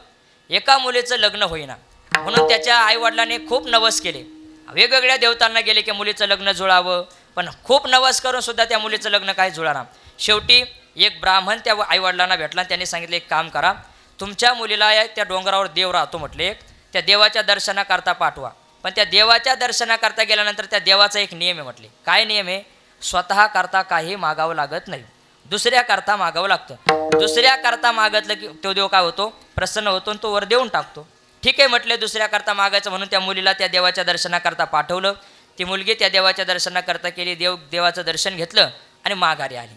एका मुलीचं लग्न होईना म्हणून त्याच्या आईवडिलांनी खूप नवस केले, वेगवेगळ्या देवतांना गेले की मुलीचं लग्न जुळावं, पण खूप नवस करून सुद्धा त्या मुलीचं लग्न काही जुळाना. शेवटी एक ब्राह्मण त्या आईवडिलांना भेटला आणि त्यांनी सांगितलं एक काम करा, तुमच्या मुलीला त्या डोंगरावर देव राहतो म्हटले, त्या देवाच्या दर्शनाकरता पाठवा. पण त्या देवाच्या दर्शनाकरता गेल्यानंतर त्या देवाचा एक नियम आहे म्हटले. काय नियम आहे? स्वतः करता काही मागावं लागत नाही, दुसऱ्याकरता मागावं लागतं. दुसऱ्याकरता मागितलं की तो देव काय होतो? प्रसन्न होतो आणि तो वर देऊन टाकतो. ठीक आहे म्हटले, दुसऱ्याकरता मागायचं म्हणून त्या मुलीला त्या देवाच्या दर्शनाकरता पाठवलं. ती मुलगी त्या देवाच्या दर्शनाकरता केली, देवाचं दर्शन घेतलं आणि माघारी आली.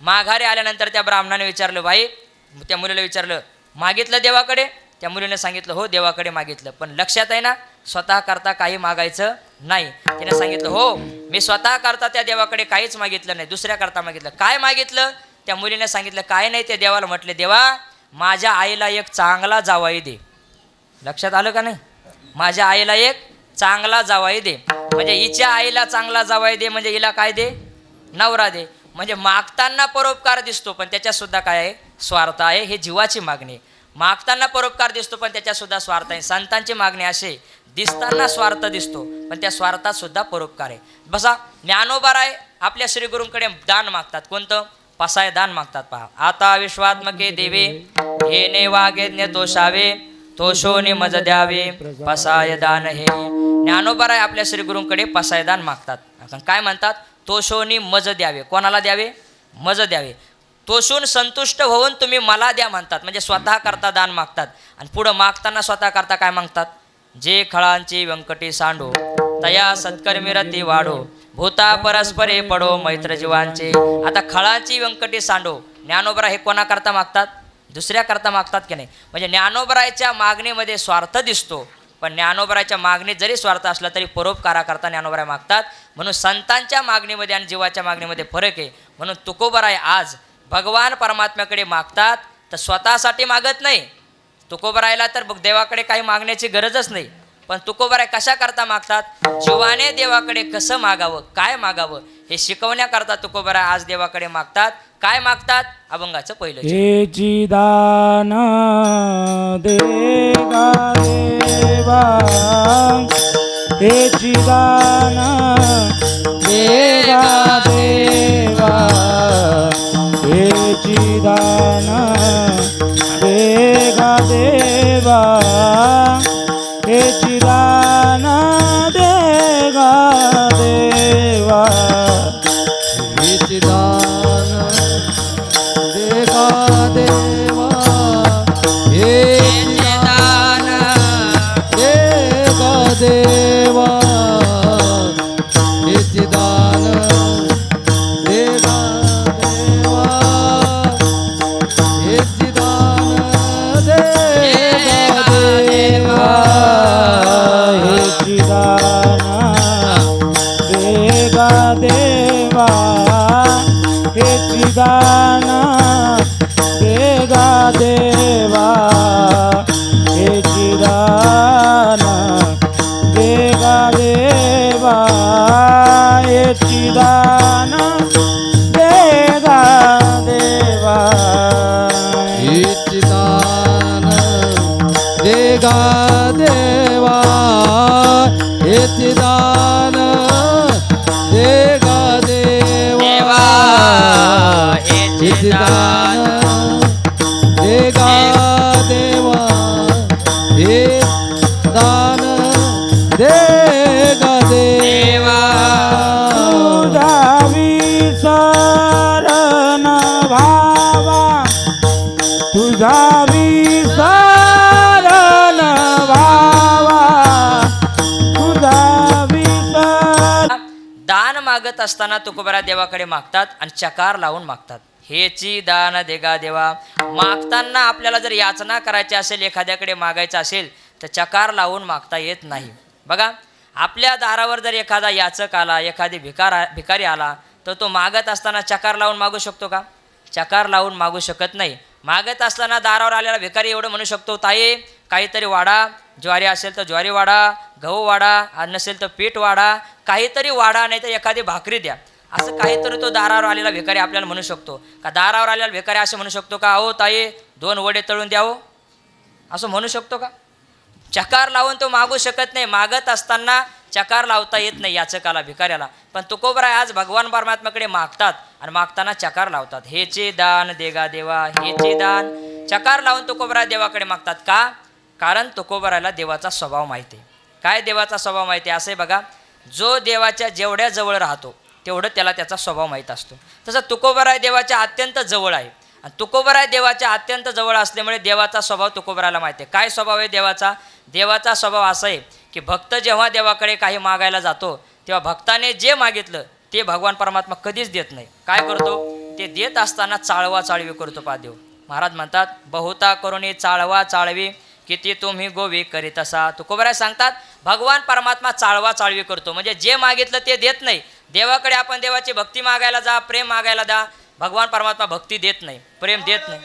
माघारी आल्यानंतर त्या ब्राह्मणाने विचारलं, बाई त्या मुलीला विचारलं मागितलं देवाकडे? त्या मुलीने सांगितलं हो देवाकडे मागितलं, पण लक्षात आहे ना स्वतः करता काही मागायचं नाही. तिने सांगितलं हो मी स्वतः करता त्या देवाकडे काहीच मागितलं नाही, दुसऱ्याकरता मागितलं. काय मागितलं? त्या मुलीने सांगितलं काय नाही. ते देवाला म्हटले, देवा माझ्या आईला एक चांगला जावाई दे. लक्षात आलं का नाही? माझ्या आईला एक चांगला जावाई दे. म्हणजे हिच्या आईला चांगला जावाई दे म्हणजे हिला काय दे? नवरा दे. म्हणजे मागताना परोपकार दिसतो पण त्याच्यात सुद्धा काय आहे? स्वार्थ आहे. हे जीवाची मागणी. मागताना परोपकार दिसतो पण त्याच्यात सुद्धा स्वार्थ आहे. संतांची मागणी असे दिसताना स्वार्थ दिसतो पण त्या स्वार्थात सुद्धा परोपकार आहे. बसा ज्ञानोबाराय आपल्या श्रीगुरूंकडे दान मागतात. कोणतं? पसाय दान मागतात. पहा, आता विश्वात्मके देवे हे ने वागेज्ञ तोषावे तोषोनी मज द्यावे पसाय दान हे. ज्ञानोबाराय आपल्या श्रीगुरूंकडे पसाय दान मागतात. काय म्हणतात? तोषोनी मज द्यावे. कोणाला द्यावे? मज द्यावे. तोषून संतुष्ट होऊन तुम्ही मला द्या म्हणतात. म्हणजे स्वतः करता दान मागतात आणि पुढं मागताना स्वतः करता काय मागतात? जे खळांची व्यंकटी सांडो तया सत्कर्मी रती वाढो भूता परस्परे पडो मैत्र जीवांचे. आता खळांची व्यंकटी सांडो ज्ञानोबरा हे कोणाकरता मागतात? दुसऱ्याकरता मागतात की नाही? म्हणजे ज्ञानोबरायच्या मागणीमध्ये स्वार्थ दिसतो पण ज्ञानोबरायच्या मागणीत जरी स्वार्थ असला तरी परोपकाराकरता ज्ञानोबराय मागतात. म्हणून संतांच्या मागणीमध्ये आणि जीवाच्या मागणीमध्ये फरक आहे. म्हणून तुकोबराय आज भगवान परमात्म्याकडे मागतात तर स्वतःसाठी मागत नाही. तुकोबरायला तर देवाकडे काही मागण्याची गरजच नाही, पण तुकोबराय कशा करता मागतात? जीवाने देवाकडे कसं मागावं, काय मागावं हे शिकवण्याकरता तुकोबराय आज देवाकडे मागतात. काय मागतात? अभंगाचं पहिलं. हे चिदान देगा देवा हे चिदान देगा देवा हे चिदान देगा देवा हे चिदान देगा देवा हे चिदान देगा देवा हे चिदान देगा देवा हे चिदान देगा देवा हे चिदान देगा देवा हे चिदान देगा देवा हे चिदान देगा देवा हे चिदान देगा गा देवा हेची दान दे गा देवा हेची दान दे गा देवा हेची दान दे गा देवा हेची दान दे गा देवा हे दान दे गा देवा तुझा विसरण भावा तुझा विसरण भावा तुझा विसरण दान मागत असताना तुकोबरा देवाकडे मागतात आणि चकार लावून मागतात. हेची दान देगा देवा. मागताना आपल्याला जर याचना करायची असेल, एखाद्याकडे मागायचं असेल तर चकार लावून मागता येत नाही. बघा, आपल्या दारावर जर एखादा याचक आला, एखादी भिकारी आला, तर तो मागत असताना चकार लावून मागू शकतो का? चकार लावून मागू शकत नाही. मागत असताना दारावर आलेला भिकारी एवढं म्हणू शकतो, ताई काहीतरी वाढा, ज्वारी असेल तर ज्वारी वाढा, गहू वाढा, आणि नसेल तर पीठ वाढा, काहीतरी वाढा, नाही तर एखादी भाकरी द्या. असं काहीतरी तो दारावर आलेला भिकारी आपल्याला म्हणू शकतो का? दारावर आलेला भिकारी असं म्हणू शकतो का, अहो ताई 2 वडे तळून द्यावं, असं म्हणू शकतो का? चकार लावून तो मागू शकत नाही. मागत असताना चकार लावता येत नाही याचकाला, भिकाऱ्याला. पण तुकोबराय आज भगवान परमात्म्याकडे मागतात आणि मागताना चकार लावतात. हेचे दान देगा देवा हेचे दान. चकार लावून तुकोबराय देवाकडे मागतात का? कारण तुकोबरायला देवाचा स्वभाव माहिती आहे. काय देवाचा स्वभाव माहिती आहे? असे बघा, जो देवाच्या जेवढ्या जवळ राहतो तेवढं त्याला त्याचा स्वभाव माहीत असतो. तसं तुकोबराय देवाच्या अत्यंत जवळ आहे. आणि तुकोबराय देवाच्या अत्यंत जवळ असल्यामुळे देवाचा स्वभाव तुकोबरायला माहिती आहे. काय स्वभाव आहे देवाचा? देवाचा स्वभाव असा आहे की भक्त जेव्हा देवाकडे काही मागायला जातो तेव्हा भक्ताने जे मागितलं ते भगवान परमात्मा कधीच देत नाही. काय करतो? ते देत असताना चाळवा चाळवी करतो. पादेव महाराज म्हणतात, बहुता करुणी चाळवा चाळवी किती तुम्ही गोवी करीत असा. तुकोबराय सांगतात, भगवान परमात्मा चाळवा चाळवी करतो. म्हणजे जे मागितलं ते देत नाही. देवाकडे आपण देवाची भक्ती मागायला जा, प्रेम मागायला जा, भगवान परमात्मा भक्ती देत नाही, प्रेम देत नाही.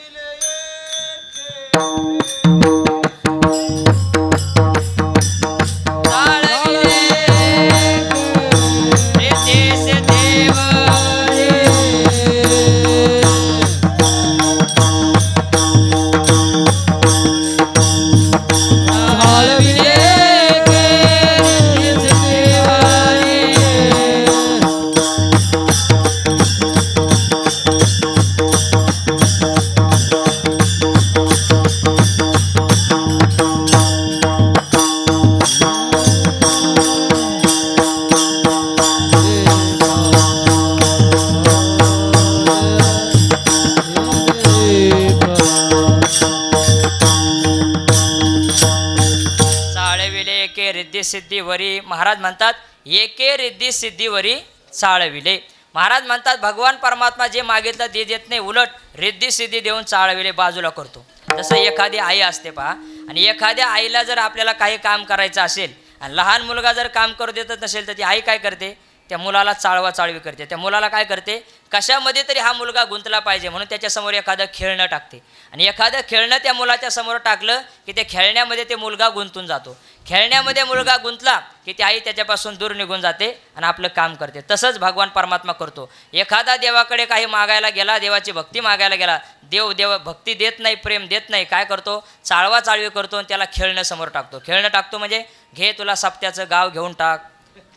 रिद्धी सिद्धीवरी. महाराज म्हणतात, एके रिद्धी सिद्धीवरी चाळविले. महाराज म्हणतात, भगवान परमात्मा जे मागितलं ते देत नाही, उलट रिद्धी सिद्धी देऊन चाळविले बाजूला करतो. जसं एखादी आई असते पहा, आणि एखाद्या आईला जर आपल्याला काही काम करायचं असेल आणि लहान मुलगा जर काम करू देत नसेल तर ती आई काय करते? त्या मुलाला चाळवा चाळवी करते. त्या मुलाला काय करते? कशामध्ये तरी हा मुलगा गुंतला पाहिजे म्हणून त्याच्यासमोर एखादं खेळणं टाकते. आणि एखादं खेळणं त्या मुलाच्या समोर टाकलं की ते खेळण्यामध्ये ते मुलगा गुंतून जातो. खेळण्यामध्ये मुलगा गुंतला की ती आई त्याच्यापासून दूर निघून जाते आणि आपलं काम करते. तसंच भगवान परमात्मा करतो. एखादा देवाकडे काही मागायला गेला, देवाची भक्ती मागायला गेला, देव भक्ती देत नाही, प्रेम देत नाही, काय करतो? चाळवा चाळवी करतो आणि त्याला खेळणं समोर टाकतो. खेळणं टाकतो म्हणजे घे तुला सप्त्याचं गाव घेऊन टाक,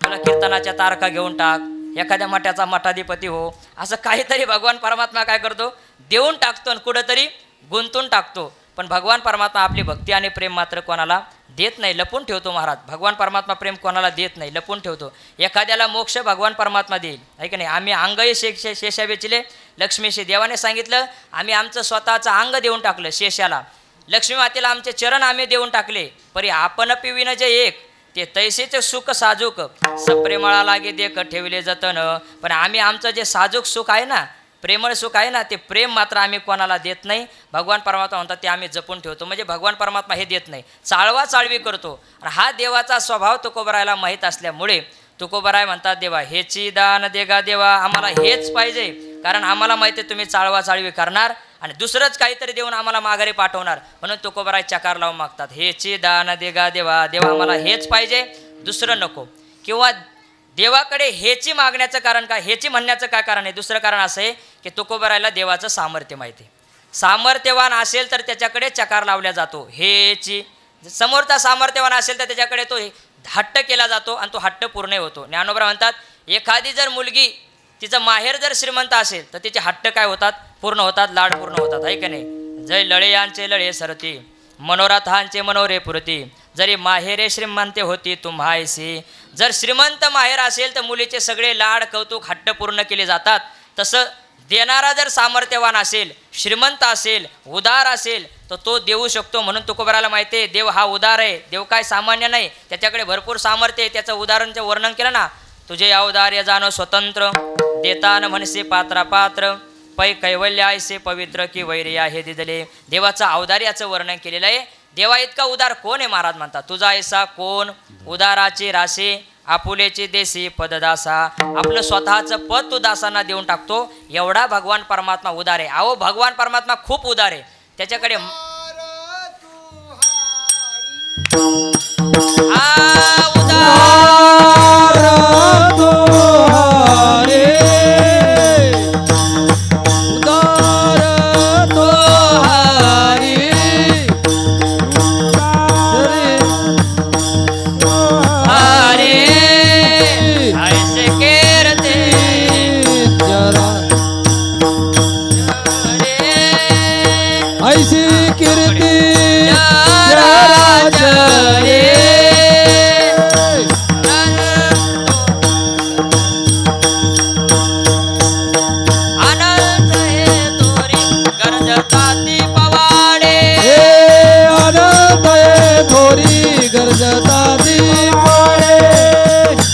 तुला कीर्तनाच्या तारखा घेऊन टाक, एखाद्या मठाचा मठाधिपती हो, असं काहीतरी भगवान परमात्मा काय करतो? देऊन टाकतो आणि कुठंतरी गुंतून टाकतो. पण भगवान परमात्मा आपली भक्ती आणि प्रेम मात्र कोणाला देत नाही, लपून ठेवतो. महाराज, भगवान परमात्मा प्रेम कोणाला देत नाही, लपून ठेवतो. एखाद्याला मोक्ष भगवान परमात्मा देईल, आहे की नाही? आम्ही अंगही शेषा वेचले लक्ष्मीशी. देवाने सांगितलं, आम्ही आमचं स्वतःचं अंग देऊन टाकलं शेषाला. लक्ष्मी मातेला आमचे चरण आम्ही देऊन टाकले. परी आपण पिविन जे एक ते तैसेचे सुख साजूक सप्रेमळा लागे देख ठेवले जतन. पण आम्ही आमचं जे साजूक सुख आहे ना, प्रेमळ सुख आहे ना, ते प्रेम मात्र आम्ही कोणाला देत नाही. भगवान परमात्मा म्हणतात ते आम्ही जपून ठेवतो. म्हणजे भगवान परमात्मा हे देत नाही, चाळवा चाळवी करतो. आणि हा देवाचा स्वभाव तुकोबरायला माहीत असल्यामुळे तुकोबराय म्हणतात, देवा हेची दान देगा देवा, आम्हाला हेच पाहिजे. कारण आम्हाला माहिती आहे तुम्ही चाळवा चाळवी करणार आणि दुसरंच काहीतरी देऊन आम्हाला माघारी पाठवणार. म्हणून तुकोबराय चकार लावून मागतात, हेची दान देगा देवा, देवा आम्हाला हेच पाहिजे. दुसरं नको. किंवा देवाकडे हेची मागण्याचं कारण काय, हेची म्हणण्याचं काय कारण आहे? दुसरं कारण असं आहे की तुकोबरायला देवाचं सामर्थ्य माहिती आहे. सामर्थ्यवान असेल तर त्याच्याकडे चकार लावल्या जातो. हेची समोरचा सामर्थ्यवान असेल तर त्याच्याकडे तो हट्ट केला जातो आणि तो हट्ट पूर्ण होतो. ज्ञानोबा म्हणतात एखादी जर मुलगी तिचं माहेर जर श्रीमंत असेल तर तिचे हट्ट काय होतात? पूर्ण होतात, लाड पूर्ण होतात, आहे का नाही? जय लळयांचे लळे सरती, मनोरथांचे मनोरे पुरती, जरी माहेरे श्रीमंते होती तुम्हायसी. जर श्रीमंत माहेर असेल तर मुलीचे सगळे लाड कौतुक हट्ट पूर्ण केले जातात. तसं देणारा जर सामर्थ्यवान असेल, श्रीमंत असेल, उदार असेल तर तो देऊ शकतो. म्हणून तुकोबराला माहिती आहे देव हा उदार आहे. देव काय सामान्य नाही, त्याच्याकडे भरपूर सामर्थ्य आहे. त्याचं उदाहरणचं वर्णन केलं ना, तुझे औदार्य जाणो स्वतंत्र, देतान म्हणसे पात्रा पात्र, पै कैवल्य ऐसे पवित्र की वैर्या हे दिदले. देवाचं औदार्याचं वर्णन केलेलं आहे. देवा इतका उदार कोण आहे? महाराज म्हणतात तुझा ऐसा कोण, उदाराची राशी आपुलेची देशी पददासा. आपलं स्वतःचं पद तू दासांना देऊन टाकतो, एवढा भगवान परमात्मा उदार आहे. अहो भगवान परमात्मा खूप उदार आहे. त्याच्याकडे ऐसी कीर्ती चराचरे. अनंत हे तोरी गरजताती पवाडे, अनंत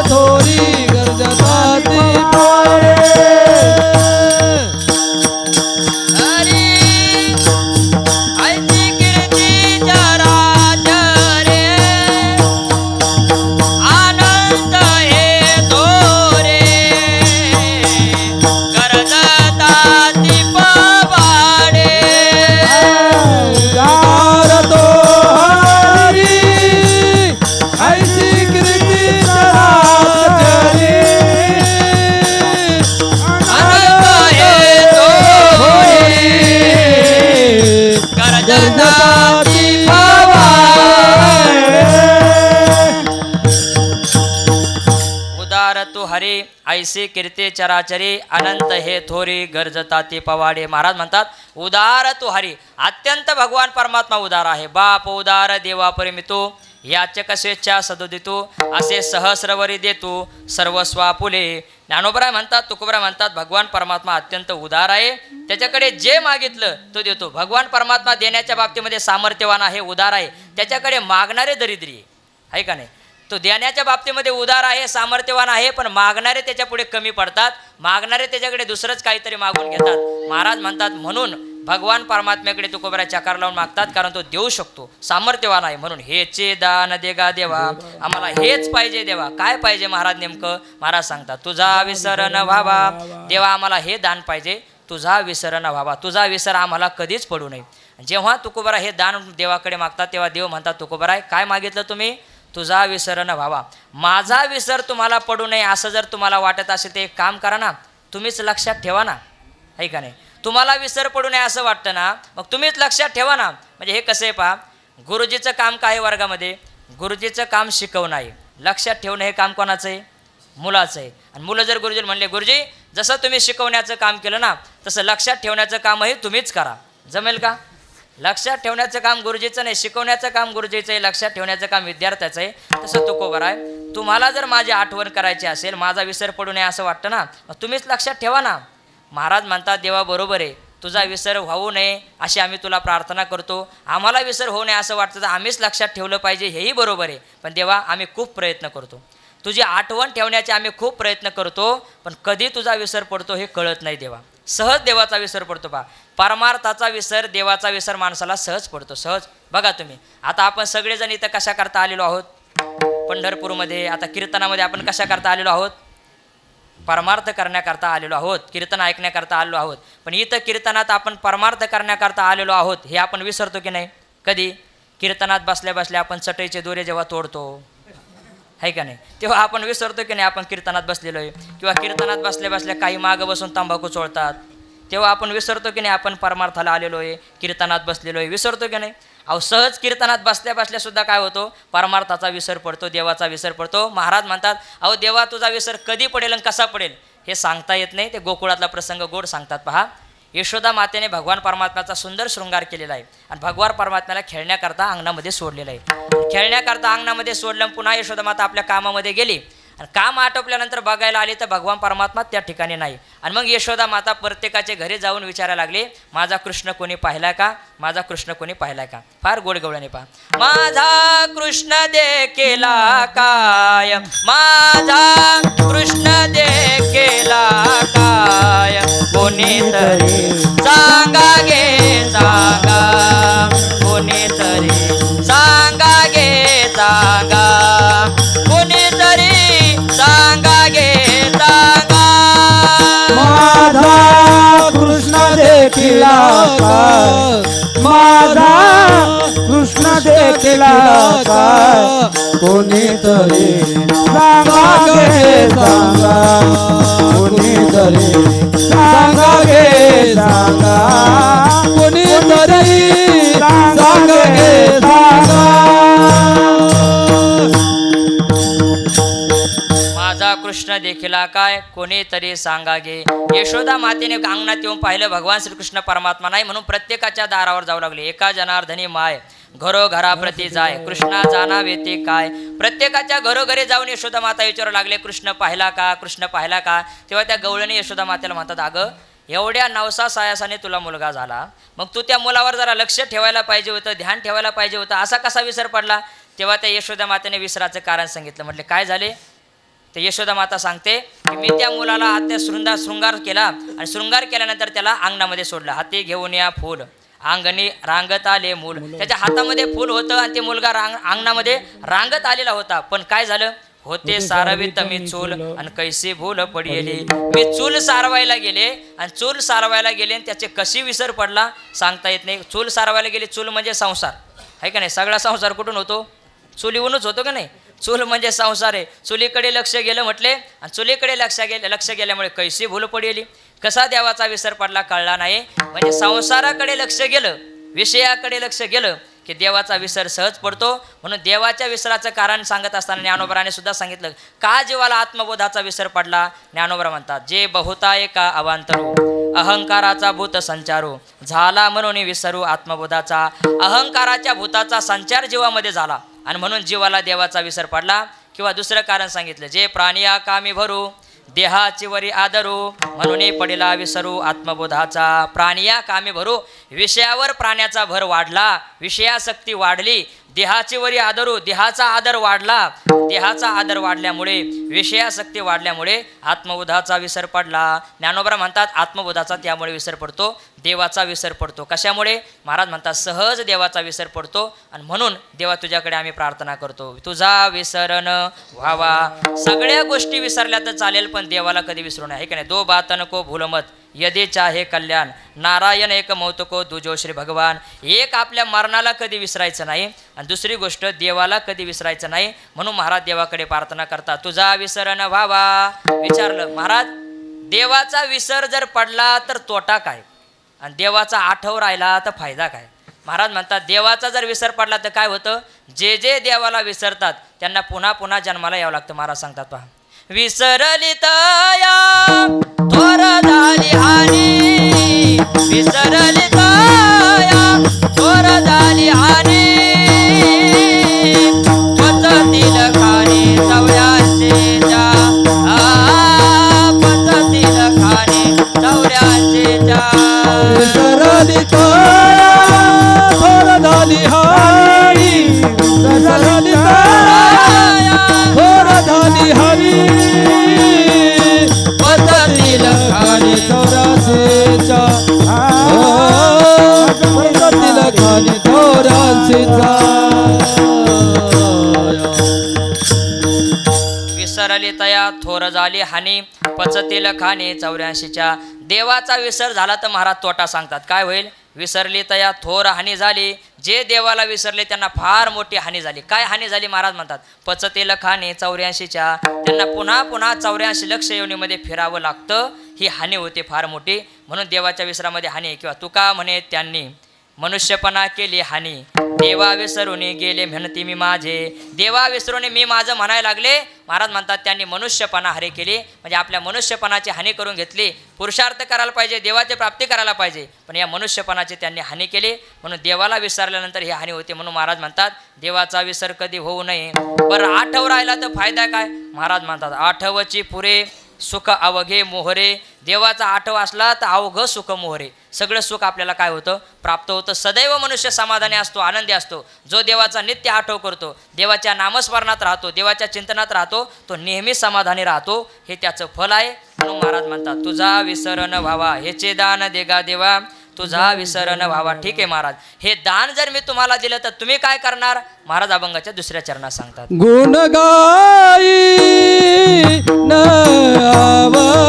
हे थोरी गरजताती पवाडे, अनंत हे थोरी गरजताती पवाडे. उदार तू हरी ऐसी कीर्ती चराचरी, अनंत हे थोरी गरजताती पवाडे. महाराज म्हणतात उदार तू हरी, अत्यंत भगवान परमात्मा उदार आहे. बाप उदार देवा परिमितो, याचक स्वेच्छा सदोदितो, असे सहस्रवरी देतो सर्वस्वा पुले. ज्ञानोबराय म्हणतात, तुकोबराय म्हणतात भगवान परमात्मा अत्यंत उदार आहे. त्याच्याकडे जे मागितलं तो देतो. भगवान परमात्मा देण्याच्या बाबतीमध्ये सामर्थ्यवान आहे, उदार आहे. त्याच्याकडे मागणारे दरिद्री आहे का नाही? तो देण्याच्या बाबतीमध्ये उदार आहे, सामर्थ्यवान आहे, पण मागणारे त्याच्या पुढे कमी पडतात. मागणारे त्याच्याकडे दुसरंच काहीतरी मागून घेतात. महाराज म्हणतात म्हणून भगवान परमात्म्याकडे तुकोबराय चकार लावून मागतात, कारण तो देऊ शकतो, सामर्थ्यवान आहे. म्हणून हेचे दान देगा देवा, आम्हाला हेच पाहिजे देवा. काय पाहिजे महाराज नेमकं? महाराज सांगतात तुझा विसर न व्हावा. देवा आम्हाला हे दान पाहिजे, तुझा विसर न व्हावा. तुझा विसर आम्हाला कधीच पडू नये. जेव्हा तुकोबराय हे दान देवाकडे मागतात तेव्हा देव म्हणतात तुकोबराय काय मागितलं तुम्ही? तुझा विसर न व्हावा. माझा विसर तुम्हाला पडू नये असं जर तुम्हाला वाटत असेल तर एक काम करा ना, तुम्हीच लक्षात ठेवा ना, आहे का नाही? तुम्हाला विसर पडू नये असं वाटतं ना, मग तुम्हीच लक्षात ठेवा ना. म्हणजे हे कसं आहे पहा, गुरुजीचं काम काय आहे वर्गामध्ये? गुरुजीचं काम शिकवणं आहे. लक्षात ठेवणं हे काम कोणाचं आहे? मुलाचं आहे. आणि मुलं जर गुरुजी म्हणले गुरुजी जसं तुम्ही शिकवण्याचं काम केलं ना तसं लक्षात ठेवण्याचं कामही तुम्हीच करा, जमेल का? लक्षात ठेवण्याचं काम गुरुजीचं नाही, शिकवण्याचं काम गुरुजीचं आहे, लक्षात ठेवण्याचं काम विद्यार्थ्याचं आहे. तसं तुकोबराय तुम्हाला जर माझी आठवण करायची असेल, माझा विसर पडू नये असं वाटतं ना, मग तुम्हीच लक्षात ठेवा ना. महाराज म्हणतात देवा बरोबर आहे, तुझा विसर होऊ नये अशी आम्ही तुला प्रार्थना करतो. आम्हाला विसर होऊ नये असं वाटतं तर आम्हीच लक्षात ठेवलं पाहिजे, हेही बरोबर आहे. पण देवा आम्ही खूप प्रयत्न करतो, तुझी आठवण ठेवण्याचे आम्ही खूप प्रयत्न करतो, पण कधी तुझा विसर पडतो हे कळत नाही देवा. सहज देवाचा विसर पडतो पहा. परमार्थाचा विसर, देवाचा विसर माणसाला सहज पडतो, सहज. बघा तुम्ही आता आपण सगळेजण इथं कशा करता आलेलो आहोत? पंढरपूरमध्ये आता कीर्तनामध्ये आपण कशा करता आलेलो आहोत? परमार्थ करण्याकरता आलेलो आहोत, कीर्तन ऐकण्याकरता आलेलो आहोत. पण इथं कीर्तनात आपण परमार्थ करण्याकरता आलेलो आहोत हे आपण विसरतो की नाही? कधी? कीर्तनात बसल्या बसल्या आपण चटईचे दोरे जेव्हा तोडतो आहे का नाही, तेव्हा आपण विसरतो की नाही आपण कीर्तनात बसलेलो आहे. किंवा कीर्तनात बसल्या बसल्या काही मागं बसून तंबाखू चोळतात, तेव्हा आपण विसरतो की नाही आपण परमार्थाला आलेलो आहे, कीर्तनात बसलेलो आहे, विसरतो की नाही. अहो सहज कीर्तनात बसल्या बसल्या सुद्धा काय होतो, परमार्थाचा विसर पडतो, देवाचा विसर पडतो. महाराज म्हणतात अहो देवा तुझा विसर कधी पडेल आणि कसा पडेल हे सांगता येत नाही. ते गोकुळातला प्रसंग गोड सांगतात पहा. यशोदा मातेने भगवान परमात्म्याचा सुंदर शृंगार केलेला आहे आणि भगवान परमात्म्याला खेळण्याकरता अंगणामध्ये सोडलेलं आहे. खेळण्याकरता अंगणामध्ये सोडलं, पुन्हा यशोदा माता आपल्या कामामध्ये गेली आणि काम आटोपल्यानंतर बघायला आली तर भगवान परमात्मा त्या ठिकाणी नाही. आणि मग यशोदा माता प्रत्येकाच्या घरी जाऊन विचारायला लागली, माझा कृष्ण कोणी पाहिलाय का, माझा कृष्ण कोणी पाहिलाय का. फार गोड गवळणी पहा. माझा कृष्ण देखेला काय, माझा कृष्ण देखेला काय, कोणीतरी सांगा गे सांगा, कोणीतरी सांगा गे सांगा, कोणीतरी सांगा गे सांगा. माझा कृष्ण देखिला काय, माझा कृष्ण देखिला काय, कोणीतरी सांगा गे सांगा, कोणीतरी सांगा गे सांगा, कोणीतरी सांगा गे सांगा. माझा कृष्ण देखिला काय, कोणीतरी सांगा गे. यशोदा मातेने अंगणात येऊन पाहिलं, भगवान श्रीकृष्ण परमात्मा नाही, म्हणून प्रत्येकाच्या दारावर जाऊ लागले. एका जनार्दनी माय घरोघराप्रती जाय, कृष्णा जाणावे ते काय. प्रत्येकाच्या घरोघरी जाऊन यशोदा माता विचारू लागले, कृष्ण पाहिला का, कृष्ण पाहिला का. तेव्हा त्या गवळणी यशोदा मातेला म्हणतात, अगं एवढ्या नवसा सायासाने तुला मुलगा झाला, मग तू त्या मुलावर जरा लक्ष ठेवायला पाहिजे होतं, ध्यान ठेवायला पाहिजे होतं, असा कसा विसर पडला. तेव्हा त्या यशोदा मातेने विसराचं कारण सांगितलं. म्हटले काय झाले. तर यशोदा माता सांगते की मी त्या मुलाला हात शृंगार केला आणि शृंगार केल्यानंतर त्याला अंगणामध्ये सोडलं. हाती घेऊन या फूल अंगणी रांगत आले मूल. त्याच्या हातामध्ये फूल होतं आणि ते मुलगा अंगणामध्ये रांगत आलेला होता. पण काय झालं, होते सारवित मी चूल आणि कैसे भूल पडिले. मी चूल सारवायला गेले आणि चूल सारवायला गेले आणि त्याचे कशी विसर पडला सांगता येत नाही. चूल सारवायला गेले, चूल म्हणजे संसार आहे का नाही. सगळा संसार कुठून होतो, चुलीहूनच होतो का नाही. चूल म्हणजे संसार आहे. चुलीकडे लक्ष गेलं म्हटले आणि चुलीकडे लक्ष गेल्यामुळे कैसी भूल पडली. कसा देवाचा विसर पडला कळला नाही. म्हणजे संसाराकडे लक्ष गेलं, विषयाकडे लक्ष गेलं की देवाचा विसर सहज पडतो. म्हणून देवाच्या विसराचं कारण सांगत असताना ज्ञानोबराने सुद्धा सांगितलं, का जीवाला आत्मबोधाचा विसर पडला. ज्ञानोबरा म्हणतात, जे बहुता एका अवांतरू अहंकाराचा भूत संचारू झाला म्हणून विसरू आत्मबोधाचा. अहंकाराच्या भूताचा संचार जीवामध्ये झाला आणि म्हणून जीवाला देवाचा विसर पडला. किंवा दुसरं कारण सांगितलं, जे प्राणिया कामी भरू देहाची वरी आदरू म्हणून पडिला विसरू आत्मबोधाचा. प्राणिया कामी भरू, विषयावर प्राण्याचा भर वाढला, विषयासक्ती वाढली. देहाची वरी आदरू, देहाचा आदर वाढला. देहाचा आदर वाढल्यामुळे, विषयासक्ती वाढल्यामुळे आत्मबोधाचा विसर पडला. ज्ञानोबरा म्हणतात आत्मबोधाचा त्यामुळे विसर पडतो, देवाचा विसर पडतो. कशामुळे. महाराज म्हणतात सहज देवाचा विसर पडतो आणि म्हणून देवा तुझ्याकडे आम्ही प्रार्थना करतो, तुझा विसर न व्हावा. सगळ्या गोष्टी विसरल्या तर चालेल पण देवाला कधी विसरू नये, हे की नाही. दो बात नको भूलमत यदे चाहे कल्याण, नारायण एक मौतको दुजो श्री भगवान. एक आपल्या मरणाला कधी विसरायचं नाही आणि दुसरी गोष्ट देवाला कधी विसरायचं नाही. म्हणून महाराज देवाकडे प्रार्थना करतात, तुझा विसर न व्हावा. विचारलं महाराज, देवाचा विसर जर पडला तर तोटा काय आणि देवाचा आठव राहिला तर फायदा काय. महाराज म्हणतात देवाचा जर विसर पडला तर काय होतं, जे जे देवाला विसरतात त्यांना पुन्हा पुन्हा जन्माला यावं लागतं. महाराज सांगतात पहा, विसरली तया थोर झाली हानी, विसरली तया थोर झाली हानी, पचतील खाणी चौऱ्याशेच्या, पचतील खाणी चौऱ्याशेच्या. विसरली तया थोर झाली हानी, विसरली तया थोर झाली हानी, पचतील खाणी चौऱ्याशेच्या, पचतील खाणी चौऱ्याशेच्या. विसरली तया थोर झाली हानी, पचतील खाणी 84च्या. देवाचा विसर झाला तर महाराज तोटा सांगतात. काय होईल, विसरली तया थोर हानी झाली. जे देवाला विसरले त्यांना फार मोठी हानी झाली. काय हानी झाली महाराज म्हणतात, पचते लखाने 84च्या, त्यांना पुन्हा पुन्हा 84 लक्ष योनीमध्ये फिरावं लागतं. ही हानी होते फार मोठी. म्हणून देवाच्या विसरामध्ये हानी. किंवा तुका म्हणे त्यांनी मनुष्यपणा केली हानी, देवा विसरून गेले म्हणती मी माझे. देवा विसरून मी माझं म्हणायला लागले. महाराज म्हणतात त्यांनी मनुष्यपणा हरे केली, म्हणजे आपल्या मनुष्यपणाची हानी करून घेतली. पुरुषार्थ करायला पाहिजे, देवाची प्राप्ती करायला पाहिजे, पण या मनुष्यपणाची त्यांनी हानी केली. म्हणून देवाला विसरल्यानंतर ही हानी होते. म्हणून महाराज म्हणतात देवाचा विसर कधी होऊ नये. बरं आठव राहिला तर फायदा काय? महाराज म्हणतात आठवची पुरे सुख अवघे मोहरे. देवाचा आठव असला तर अवघं सुख मोहरे. सगळं सुख आपल्याला काय होतं, प्राप्त होतं. सदैव मनुष्य समाधानी असतो, आनंदी असतो. जो देवाचा नित्य आठव करतो, देवाच्या नामस्मरणात राहतो, देवाच्या चिंतनात राहतो, तो नेहमी समाधानी राहतो. हे त्याचं फल आहे. म्हणून महाराज म्हणतात तुझा विसर न व्हावा हेचे दान देगा देवा, तुझा विसर न व्हावा. ठीक आहे महाराज, हे दान जर मी तुम्हाला दिलं तर तुम्ही काय करणार? महाराज अभंगाच्या दुसऱ्या चरणात सांगतात, गुण गाई न आवडी,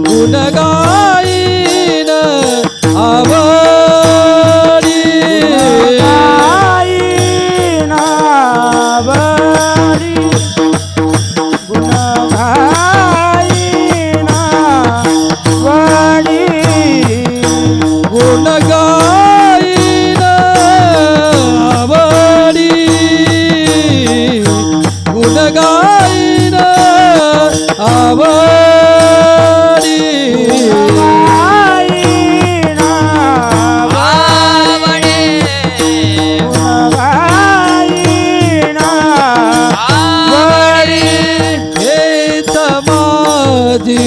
गुण गाई न आवडी, गुण गाईन आवडी, गुण गाईन आवडी, हेत माझी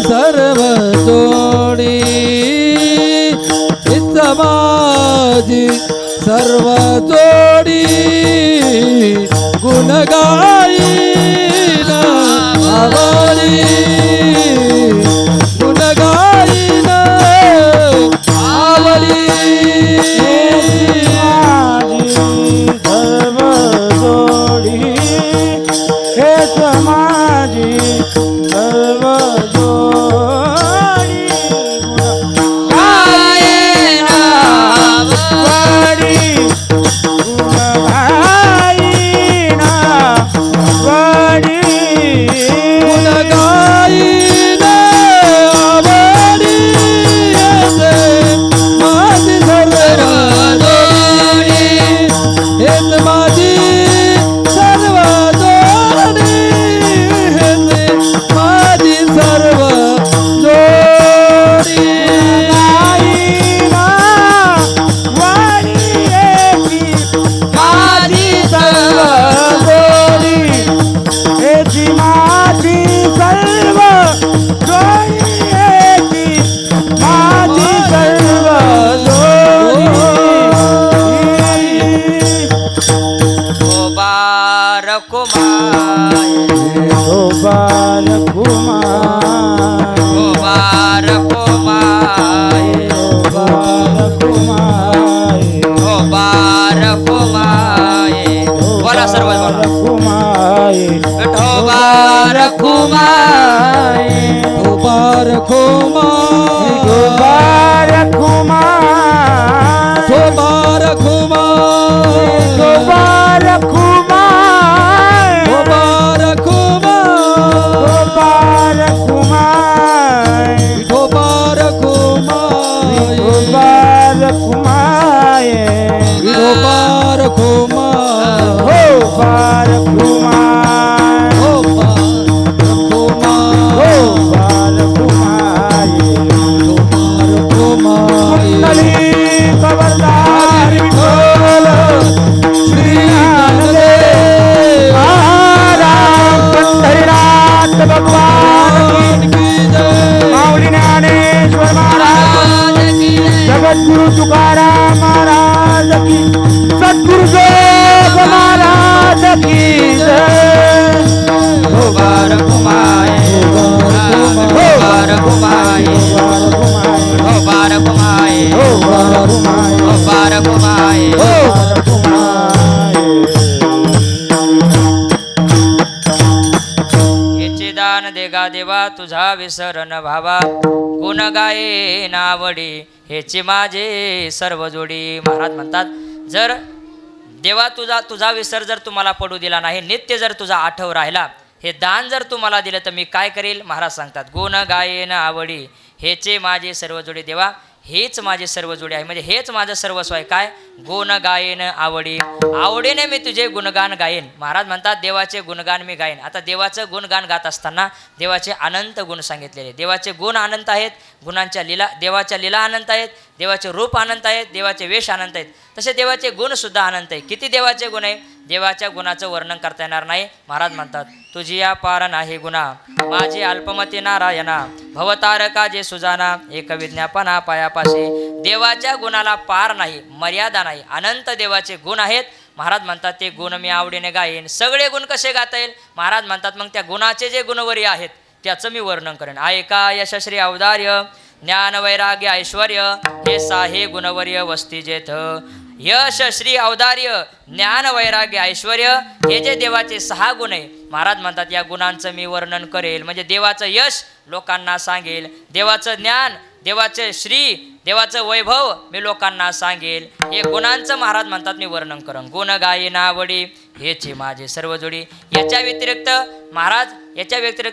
सर्व जोडी, हेत माझी सर्व जोडी, गुण गाईन आवडी, गुण गाईन आवडी, सर्व जोडी हे समाजी सर्व जोडी गायन आवडी, गुण गायन आवडी, गुण गाईन आवडी, माझी सर्व जोडी, हेच माझी सर्व जोडी, हेच माझी सर्व जोडी, माझी सर्व जोडी हेची माझी सर्व जोडी, हेची माझी सर्व जोडी. गोबार कुमार, गोपाल कुमार, गोबार कुमार, गोपाल कुमार, गोबार कुमार. बोला सर्व बोला, कुमार, विठोबार कुमार, गोपार कुमार, गोपाल कुमार, गोपार कुमार, गोपाल कुमार, गोपार कुमार, गोपाल कुमार, गोपार कुमार, गोपाल कुमार, गोपार कुमार, गोपाल कुमार, गोपार कुमार, गोपाल कुमार. गोपार कुमार, खबरदार विठ्ठल श्री ज्ञानदेव महाराज पंढरीनाथ भगवान की, माऊली ज्ञानेश्वर महाराज की, जगद्गुरु तुकाराम महाराज की, सद्गुरु जोग महाराज की जय. गोबार कुमार, गोबार कुमार, गोबार कुमार, गोबार कुमार. याचे दान देगा देवा तुझा विसर न भावा, गुण गाये नावडी हेचे माझे सर्व जोडी. महाराज म्हणतात जर देवा तुझा विसर जर तुम्हाला पडू दिला नाही, नित्य जर तुझा आठव राहिला, हे दान जर तुम्हाला दिलं तर मी काय करेल. महाराज सांगतात गुण गायेन आवडी हेचे माझे सर्व जोडी. देवा हेच माझे सर्व जोडी आहे, म्हणजे हेच माझं सर्वस्व आहे. काय गुण गायेन आवडी, आवडीने मी तुझे गुणगान गायेन. महाराज म्हणतात देवाचे गुणगान मी गायन. आता देवाचं गुणगान गात असताना देवाचे अनंत गुण सांगितलेले. देवाचे गुण अनंत आहेत, गुणांच्या लीला, देवाच्या लीला अनंत आहेत, देवाचे रूप अनंत आहेत, देवाचे वेश अनंत आहेत, तसे देवाचे गुणसुद्धा अनंत आहे. किती देवाचे गुण आहे, देवाच्या गुणाचं वर्णन करता येणार नाही. महाराज म्हणतात तुझी या पार नाही गुणा, माझी अल्पमती नारायणा, भवतारका जे सुजाना, एक विज्ञापना पायापाशी. देवाच्या गुणाला पार नाही, मर्यादा नाही, अनंत देवाचे गुण आहेत. महाराज म्हणतात ते गुण मी आवडीने गाईन. सगळे गुण कसे गाता येईल. महाराज म्हणतात मग त्या गुणाचे जे गुणवरी आहेत त्याचं मी वर्णन करेन. ऐका यशश्री औदार्य, ज्ञान वैराग्य ऐश्वर्य, हे साहे गुणवर्य वस्ती जेथ. यश श्री औदार्य ज्ञान वैराग्य ऐश्वर्य हे जे देवाचे 6 गुण आहे. महाराज म्हणतात या गुणांचं मी वर्णन करेल, म्हणजे देवाचं यश लोकांना सांगेल, देवाचं ज्ञान, देवाचे श्री, देवाचं वैभव मी लोकांना सांगेल. हे गुणांचं महाराज म्हणतात मी वर्णन करेन. गुण गायी नावडी हेची माझे सर्व जोडी. याच्या व्यतिरिक्त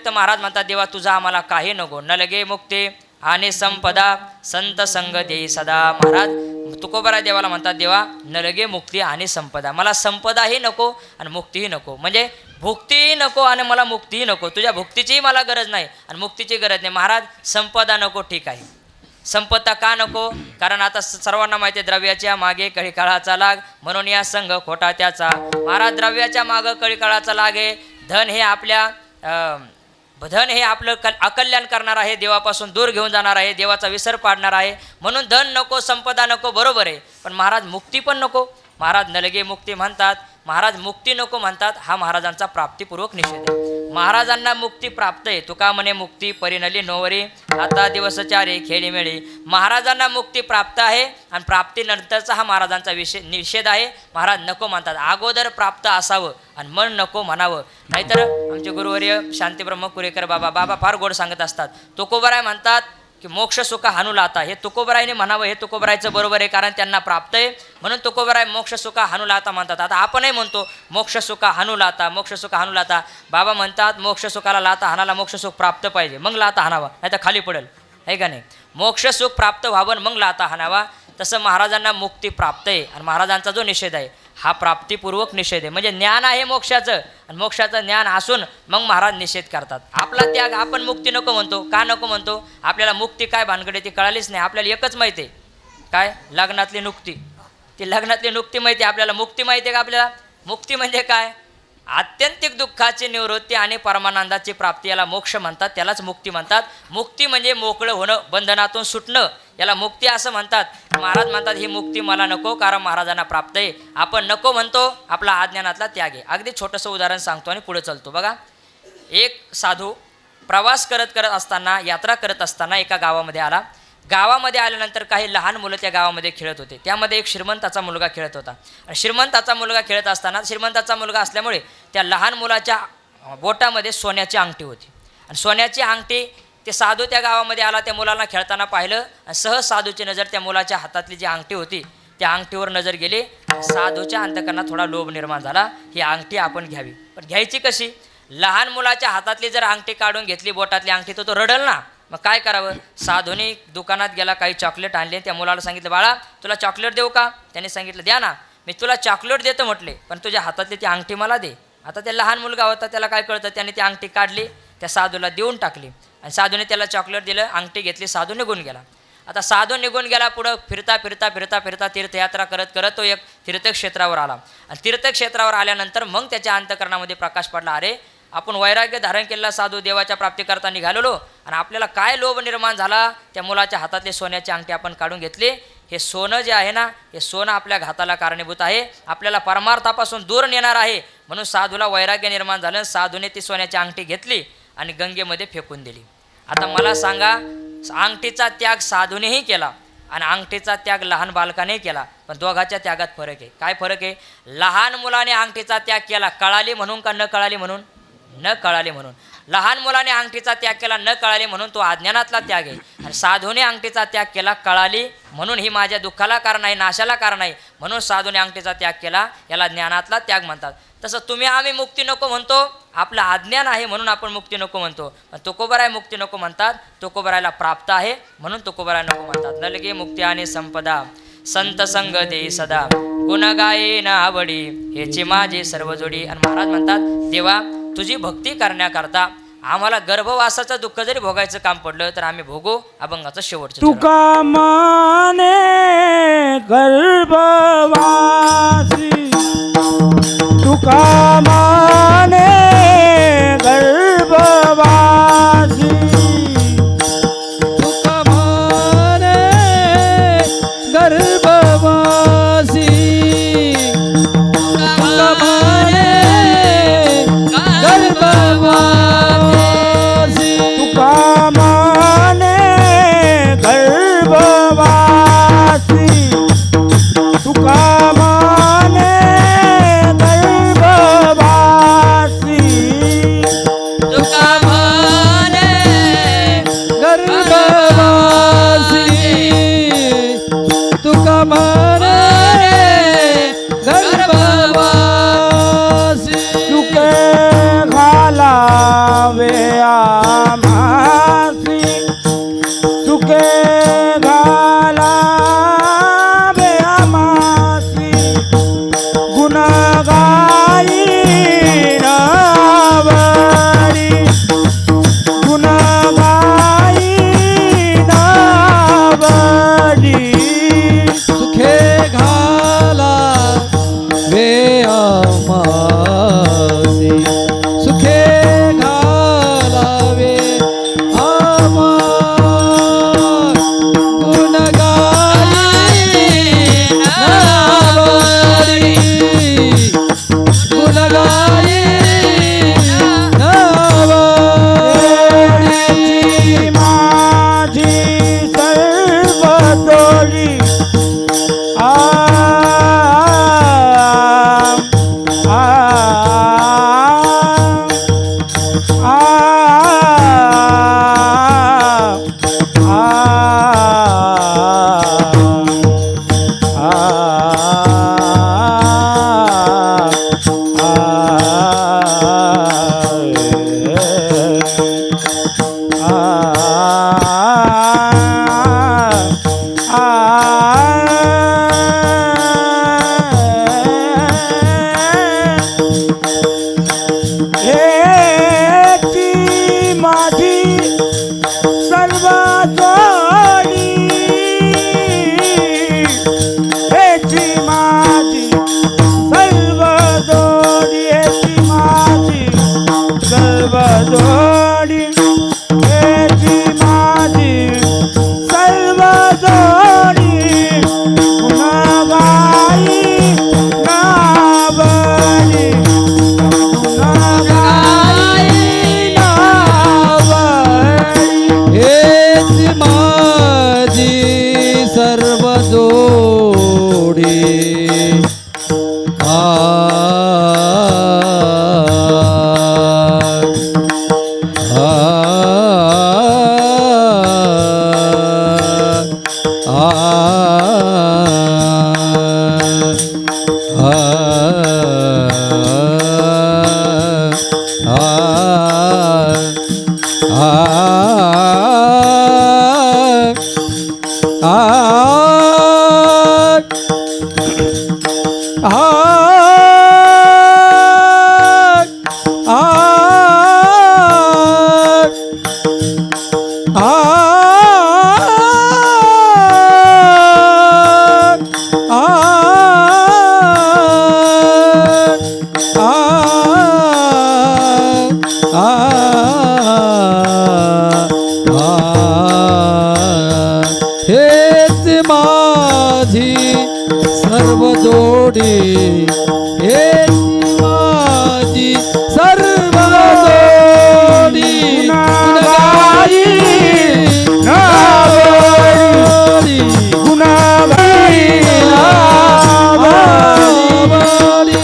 महाराज म्हणतात देवा तुझा आम्हाला काही नको. न लगे मुक्ती आणि संपदा संत संग देई सदा. महाराज तुकोबरा देवाला म्हणतात देवा न लगे मुक्ती आणि संपदा, मला संपदाही नको आणि मुक्तीही नको. म्हणजे भुक्तीही नको आणि मला मुक्तीही नको. तुझ्या भुक्तीचीही मला गरज नाही आणि मुक्तीची गरज नाही. महाराज संपदा नको, ठीक आहे. संपदा का नको, कारण आता सर्वांना माहिती आहे द्रव्याच्या मागे कळीकाळाचा लाग, म्हणून या संघ खोटा त्याचा. महाराज द्रव्याच्या मागं कळीकाळाचा लाग आहे. धन हे आपलं अकल्याण करणार आहे, देवापासून दूर घेऊन जाणार आहे, देवाचा विसर पाडणार आहे. म्हणून धन नको, संपदा नको, बरोबर आहे. पण महाराज मुक्ती पण नको. महाराज नलगे मुक्ती म्हणतात, महाराज मुक्ती नको म्हणतात. हा महाराजांचा प्राप्तिपूर्वक निषेध आहे. महाराजांना मुक्ती प्राप्त आहे. तुका म्हणे मुक्ती परिणली नोवरी, आता दिवस चारे खेळी मिळी. महाराजांना मुक्ती प्राप्त आहे आणि प्राप्तीनंतरचा हा महाराजांचा निषेध आहे. महाराज नको म्हणतात. अगोदर प्राप्त असावं आणि मन नको म्हणावं. नाहीतर आमचे गुरुवर्य शांतीब्रह्म कुरेकर बाबा फार गोड सांगत असतात. तुकोबराय म्हणतात की मोक्ष सुख हानू लाता. हे तुकोबरायने म्हणावं, हे तुकोबरायचं बरोबर आहे, कारण त्यांना प्राप्त आहे म्हणून तुकोबराय मोक्ष सुख हानू लाता म्हणतात. आता आपणही म्हणतो मोक्ष सुख हानू लाता, मोक्ष सुख हानू लाता. बाबा म्हणतात मोक्ष सुखाला लाता हानाला मोक्ष सुख प्राप्त पाहिजे, मग लाता हाणावा, नाही तर खाली पडेल, आहे का नाही. मोक्ष सुख प्राप्त व्हावं मग लाता हाणावा. तसं महाराजांना मुक्ती प्राप्त आहे आणि महाराजांचा जो निषेध आहे हा प्राप्तिपूर्वक निषेध आहे. म्हणजे ज्ञान आहे मोक्षाचं आणि मोक्षाचं ज्ञान असून मग महाराज निषेध करतात. आपला त्याग, आपण मुक्ती नको म्हणतो. का नको म्हणतो, आपल्याला मुक्ती काय भानगडे ती कळालीच नाही. आपल्याला एकच माहिती आहे, काय लग्नातली नुक्ती, ती लग्नातली नुक्ती माहिती आहे आपल्याला. मुक्ती माहिती आहे का आपल्याला. मुक्ती म्हणजे काय, आत्यंतिक दुःखाची निवृत्ती आणि परमानंदाची प्राप्ती, याला मोक्ष म्हणतात, त्यालाच मुक्ती म्हणतात. मुक्ती म्हणजे मोकळं होणं, बंधनातून सुटणं, याला मुक्ती असं म्हणतात. महाराज म्हणतात ही मुक्ती मला नको, कारण महाराजांना प्राप्त आहे. आपण नको म्हणतो, आपला अज्ञानातला त्याग आहे. अगदी छोटंसं उदाहरण सांगतो आणि पुढे चालतो. बघा, एक साधू प्रवास करत असताना, यात्रा करत असताना एका गावामध्ये आला. गावामध्ये आल्यानंतर काही लहान मुलं त्या गावामध्ये खेळत होते. त्यामध्ये एक श्रीमंताचा मुलगा खेळत होता. आणि श्रीमंताचा मुलगा खेळत असताना, श्रीमंताचा मुलगा असल्यामुळे त्या लहान मुलाच्या बोटामध्ये सोन्याची अंगठी होती. आणि सोन्याची अंगठी, ते साधू त्या गावामध्ये आला, त्या मुलाला खेळताना पाहिलं आणि सहज साधूची नजर त्या मुलाच्या हातातली जी अंगठी होती त्या अंगठीवर नजर गेली. साधूच्या अंतकरणात थोडा लोभ निर्माण झाला, ही अंगठी आपण घ्यावी. पण घ्यायची कशी, लहान मुलाच्या हातातली जर अंगठी काढून घेतली, बोटातली अंगठी, तो रडल ना. मग काय करावं, साधूने दुकानात गेला, काही चॉकलेट आणले, त्या मुलाला सांगितलं बाळा तुला चॉकलेट देऊ का. त्याने सांगितलं द्या ना. मी तुला चॉकलेट देतो म्हटले, पण तुझ्या हातातली ती अंगठी मला दे. आता त्या लहान मुलगा होता, त्याला काय कळतं, त्याने ती अंगठी काढली, त्या साधूला देऊन टाकली आणि साधूने त्याला चॉकलेट दिलं, अंगठी घेतली, साधू निघून गेला. आता साधू निघून गेला. पुढं फिरता तीर्थयात्रा करत तो एक तीर्थक्षेत्रावर आला. आणि तीर्थक्षेत्रावर आल्यानंतर मग त्याच्या अंतकरणामध्ये प्रकाश पडला, अरे आपण वैराग्य धारण केलेला साधू देवाच्या प्राप्तीकरता निघालेलो आणि आपल्याला काय लोभ निर्माण झाला, त्या मुलाच्या हातातले सोन्याची अंगठी आपण काढून घेतली. हे सोनं जे आहे ना, हे सोनं आपल्या घाताला कारणीभूत आहे, आपल्याला परमार्थापासून दूर नेणार आहे. म्हणून साधूला वैराग्य निर्माण झालं. साधूने ती सोन्याची अंगठी घेतली आणि गंगेमध्ये फेकून दिली. आता मला सांगा, अंगठीचा त्याग साधूनेही केला आणि अंगठीचा त्याग लहान बालकानेही केला, पण दोघाच्या त्यागात फरक आहे. काय फरक आहे, लहान मुलाने अंगठीचा त्याग केला, कळाली म्हणून का न कळाली म्हणून, न कळाले म्हणून. लहान मुलाने अंगठीचा त्याग केला न कळाले म्हणून, तो अज्ञानातला त्याग आहे. आणि साधूने अंगठीचा त्याग केला, कळाली म्हणून ही माझ्या दुःखाला कारण आहे, नाशाला कारण आहे, म्हणून साधूने अंगठीचा त्याग केला, याला ज्ञानातला त्याग म्हणतात. तसं तुम्ही आम्ही मुक्ती नको म्हणतो, आपलं अज्ञान आहे म्हणून आपण मुक्ती नको म्हणतो. पण तुकोबराय मुक्ती नको म्हणतात, तुकोबरायला प्राप्त आहे म्हणून तुकोबराय नको म्हणतात. नलगे मुक्ती आणि संपदा संत संग देई सदा, गुण गाये न आवडी हेची माझी सर्व जोडी. आणि महाराज म्हणतात, देवा तुझी भक्ती करण्याकरता आम्हाला गर्भवासाचं दुःख जरी भोगायचं काम पडलं तर आम्ही भोगू अभंगाचं शेवटचं चरण. तुका माने गर्भवासी, तुका माने गर्भवासी, तुका माने गर्भवासी, तुका माने गर्भवासी, तुका माने गर्भवासी, तुका माने गर्भवासी, तुका माने गर्भवासी, तुका माने गर्भवासी, तुके घालावे आमासी, तुके घालावे आमासी, गुण गाई नावडी, गुण गाई नावडी, सुखे घाला वे आमासी, सुखे घालावे आमा, गुण गाई नावडी, गुण गाई नावडी, माझी सर्व दोरी आ आ हेच माझी सर्व जोडी, हेच माझी सर्व जोडी, गुणगाई नावडी, गुणगाई नावडी.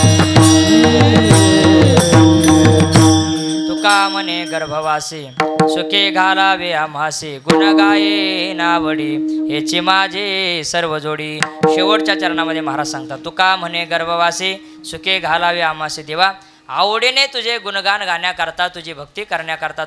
तुका म्हणे गर्भवासी सुखे घालावे आम्हासे गुण गाये नावडी हेची माझे सर्व जोडी. शेवटच्या चरणामध्ये महाराज सांगतात तुका म्हणे गर्भवासी सुखे घालावे आम्हासे. देवा आवडीने तुझे गुणगान गाण्याकरता तुझी भक्ती करण्याकरता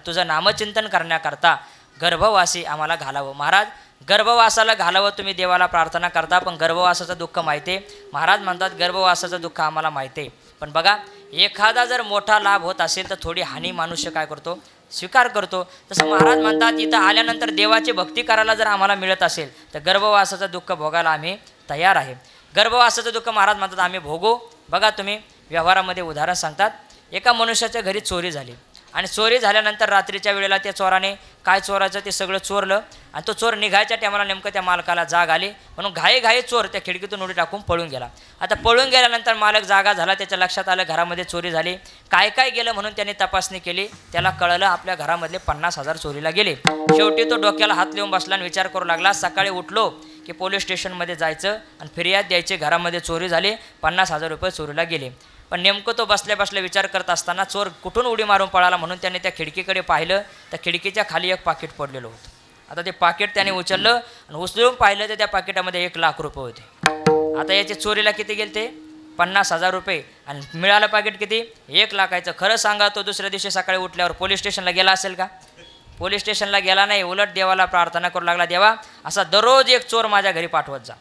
तुझं नामचिंतन करण्याकरता गर्भवासी आम्हाला घालावं. महाराज गर्भवासाला घालावं तुम्ही देवाला प्रार्थना करता, पण गर्भवासाचं दुःख माहिती आहे. महाराज म्हणतात गर्भवासाचं दुःख आम्हाला माहिती आहे, पण बघा एखादा जर मोठा लाभ होत असेल तर थोडी हानी मनुष्य काय करतो, स्वीकार करतो. तसं महाराज म्हणतात इथं आल्यानंतर देवाची भक्ती करायला जर आम्हाला मिळत असेल तर गर्भवासाचं दुःख भोगायला आम्ही तयार आहे. गर्भवासाचं दुःख महाराज म्हणतात आम्ही भोगू. बघा तुम्ही व्यवहारामध्ये उदाहरण सांगतात, एका मनुष्याच्या घरी चोरी झाली आणि चोरी झाल्यानंतर रात्रीच्या वेळेला त्या चोराने काय चोराचं ते सगळं चोरलं आणि तो चोर निघायच्या टायमाला नेमकं त्या मालकाला जाग आली म्हणून घाई चोर त्या खिडकीतून उडी टाकून पळून गेला. आता पळून गेल्यानंतर मालक जागा झाला, त्याच्या लक्षात आलं घरामध्ये चोरी झाली, काय गेलं म्हणून त्याने तपासणी केली. त्याला कळलं आपल्या घरामधले 50,000 चोरीला गेले. शेवटी तो डोक्याला हात लिहून बसला आणि विचार करू लागला. सकाळी उठलो की पोलीस स्टेशनमध्ये जायचं आणि फिर्याद द्यायची, घरामध्ये चोरी झाली, 50,000 रुपये चोरीला गेले. पण नेमकं तो बसल्या विचार करत असताना चोर कुठून उडी मारून पळाला म्हणून त्याने त्या खिडकीकडे पाहिलं तर खिडकीच्या खाली एक पाकिट पडलेलं होतं. आता ते पाकिट त्याने उचललं आणि उचलून पाहिलं तर त्या पाकिटामध्ये 1,00,000 रुपये होते. आता याचे चोरीला किती गेले ते 50,000 रुपये आणि मिळालं पाकिट किती 1,00,000. खरं सांगा तो दुसऱ्या दिवशी सकाळी उठल्यावर पोलीस स्टेशनला गेला असेल का? पोलीस स्टेशनला गेला नाही, उलट देवाला प्रार्थना करू लागला, देवा असा दररोज एक चोर माझ्या घरी पाठवत जा,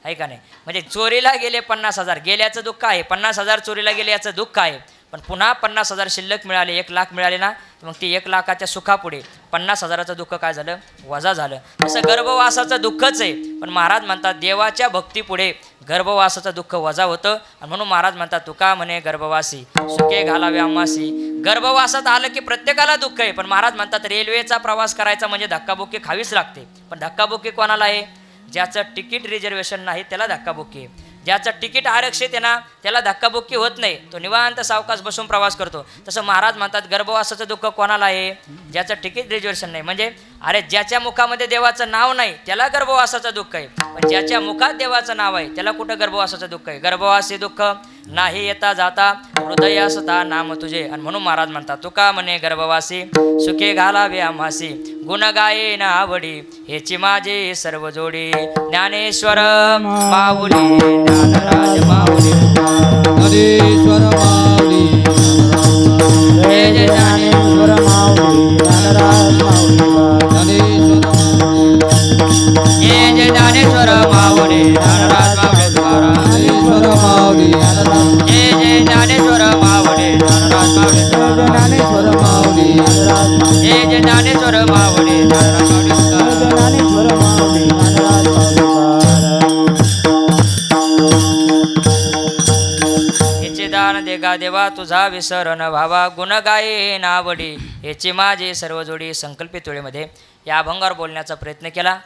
आहे का नाही. म्हणजे चोरीला गेले 50,000 गेल्याचं दुःख आहे, 50,000 चोरीला गेले याचं दुःख आहे, पण पुन्हा 50,000 शिल्लक मिळाले, 1,00,000 मिळाले ना, मग ती 1,00,000च्या सुखापुढे 50,000चं दुःख काय झालं, वजा झालं. तसं गर्भवासाचं दुःखच आहे, पण महाराज म्हणतात देवाच्या भक्तीपुढे गर्भवासाचं दुःख वजा होतं. आणि म्हणून महाराज म्हणतात तुका म्हणे गर्भवासी सुखे घालावे आम्हासी. गर्भवासात आलं की प्रत्येकाला दुःख आहे, पण महाराज म्हणतात रेल्वेचा प्रवास करायचा म्हणजे धक्काबुक्की खावीच लागते. पण धक्काबुक्की कोणाला आहे? ज्याचं तिकीट रिझर्वेशन नाही त्याला धक्काबुक्की आहे. ज्याचं तिकीट आरक्षित आहे ना त्याला धक्काबुक्की होत नाही, तो निवांत सावकाश बसून प्रवास करतो. तसं महाराज म्हणतात गर्भवासाचं दुःख कोणाला आहे? ज्याचं तिकीट रिझर्वेशन नाही. म्हणजे अरे ज्याच्या मुखामध्ये देवाचं नाव नाही त्याला गर्भवासाचं दुःख आहे, पण ज्याच्या मुखात देवाचं नाव आहे त्याला कुठं गर्भवासाचं दुःख आहे? गर्भवासी दुःख नाही येता जाता हृदयासता नाम तुझे. आणि म्हणून महाराज म्हणतात तुका म्हणे गर्भवासी सुखे घालावे आम्हासी गुण गाये ना आवडी हेची माझे सर्व जोडी. ज्ञानेश्वर माऊली ज्ञानराज माऊली ज्ञानेश्वर माऊली जय जय ज्ञानेश्वर माऊली ज्ञानराज माऊली जय जय ज्ञानेश्वर माऊली ज्ञानराज माऊली तुकाराम. ज्ञानेश्वर माऊली जय जय ज्ञानेश्वर माऊली ज्ञानराज माऊली तुकाराम. ज्ञानेश्वर माऊली जय जय ज्ञानेश्वर माऊली ज्ञानराज माऊली तुकाराम. ज्ञानेश्वर माऊली ज्ञानराज माऊली. हेचे दान देगा देवा तुझा विसर न व्हावा गुण गाये नावडी हेची माझी सर्व जोडी. संकल्पित वेळेमध्ये या अभंगावर बोलण्याचा प्रयत्न केला.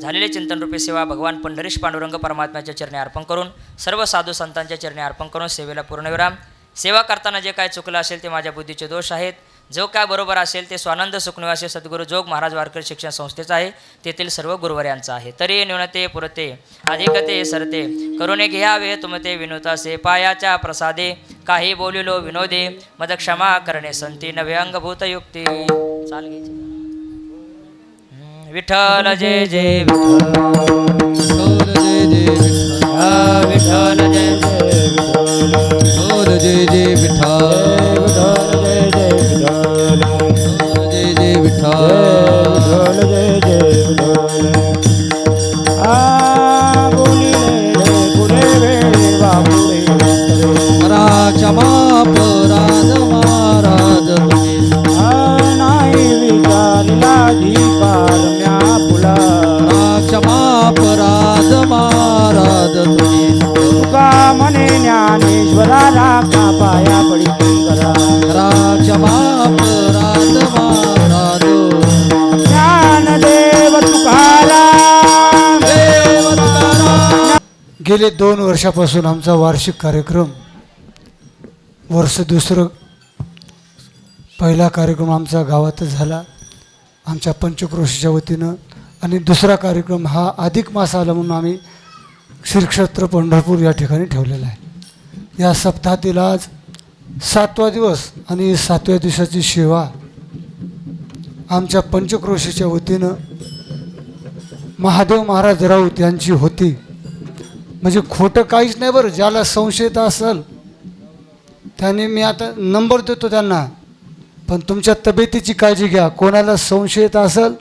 झालेली चिंतनरूपी सेवा भगवान पंढरीश पांडुरंग परमात्म्याच्या चरणी अर्पण करून सर्व साधू संतांच्या चरणी अर्पण करून सेवेला पूर्णविराम. सेवा करताना जे काय चुकलं असेल ते माझ्या बुद्धीचे दोष आहेत, जो काय बरोबर असेल ते स्वानंद सुखनिवासी सद्गुरू जोग महाराज वारकरी शिक्षण संस्थेचं आहे, तेथील सर्व गुरुवर्यांचं आहे. तरी न्यूनते पुरते अधिकते सरते करुणे घ्यावे तुमते विनुतासे पायाच्या प्रसादे काही बोलिलो विनोदे मद क्षमा करणे संती नवे अंगभूत युक्ती. चाल घ्यायची विठ्ठल जय जय विठ्ठल जय जय विठ्ठल जय विठ्ठल जय जय विठ्ठल जय जय विठ्ठल जय जय विठ्ठल. आ बोलिले पुढे वेळे बापुरे करा क्षमा अपराध महाराज तुझे. नाही विचारला अधिकार म्या फुला करा क्षमा अपराध महाराज तुझे. तुका म्हणे ज्ञानेश्वरा राखा पाया पडी करा करा क्षमा अपराध महाराज. ज्ञानदेव तुकाराम देव तुकाराम. गेले 2 वर्षापासून आमचा वार्षिक कार्यक्रम वर्ष दुसरं पहिला कार्यक्रम आमचा गावातच झाला आमच्या पंचक्रोशीच्या वतीनं आणि दुसरा कार्यक्रम हा अधिक मास आला म्हणून आम्ही श्रीक्षेत्र पंढरपूर या ठिकाणी ठेवलेला आहे. या सप्ताहातील आज 7वा दिवस आणि 7व्या दिवसाची सेवा आमच्या पंचक्रोशीच्या वतीनं महादेव महाराज राऊत यांची होती. म्हणजे खोटं काहीच नाही बरं. ज्याला संशयित असेल त्याने मी आता नंबर देतो त्यांना, पण तुमच्या तब्येतीची काळजी घ्या. कोणाला संशयित असेल,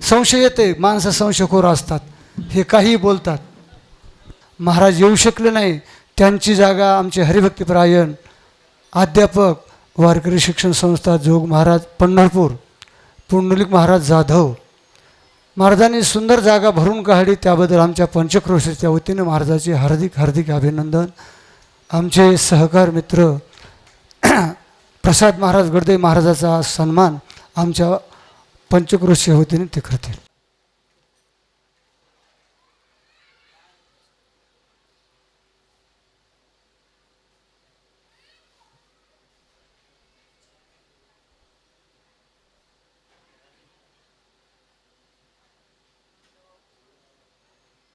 संशय येते, माणसं संशयखोर असतात, हे काही बोलतात. महाराज येऊ शकले नाही, त्यांची जागा आमचे हरिभक्तीपरायण अध्यापक वारकरी शिक्षण संस्था जोग महाराज पंढरपूर पुंडलिक महाराज जाधव महाराजांनी सुंदर जागा भरून काढली. त्याबद्दल आमच्या पंचक्रोशीच्या वतीनं महाराजाचे हार्दिक हार्दिक अभिनंदन. आमचे सहकार मित्र प्रसाद महाराज गडदे महाराजाचा सन्मान आमच्या पंचक्रोशीच्या वतीने ते करतील.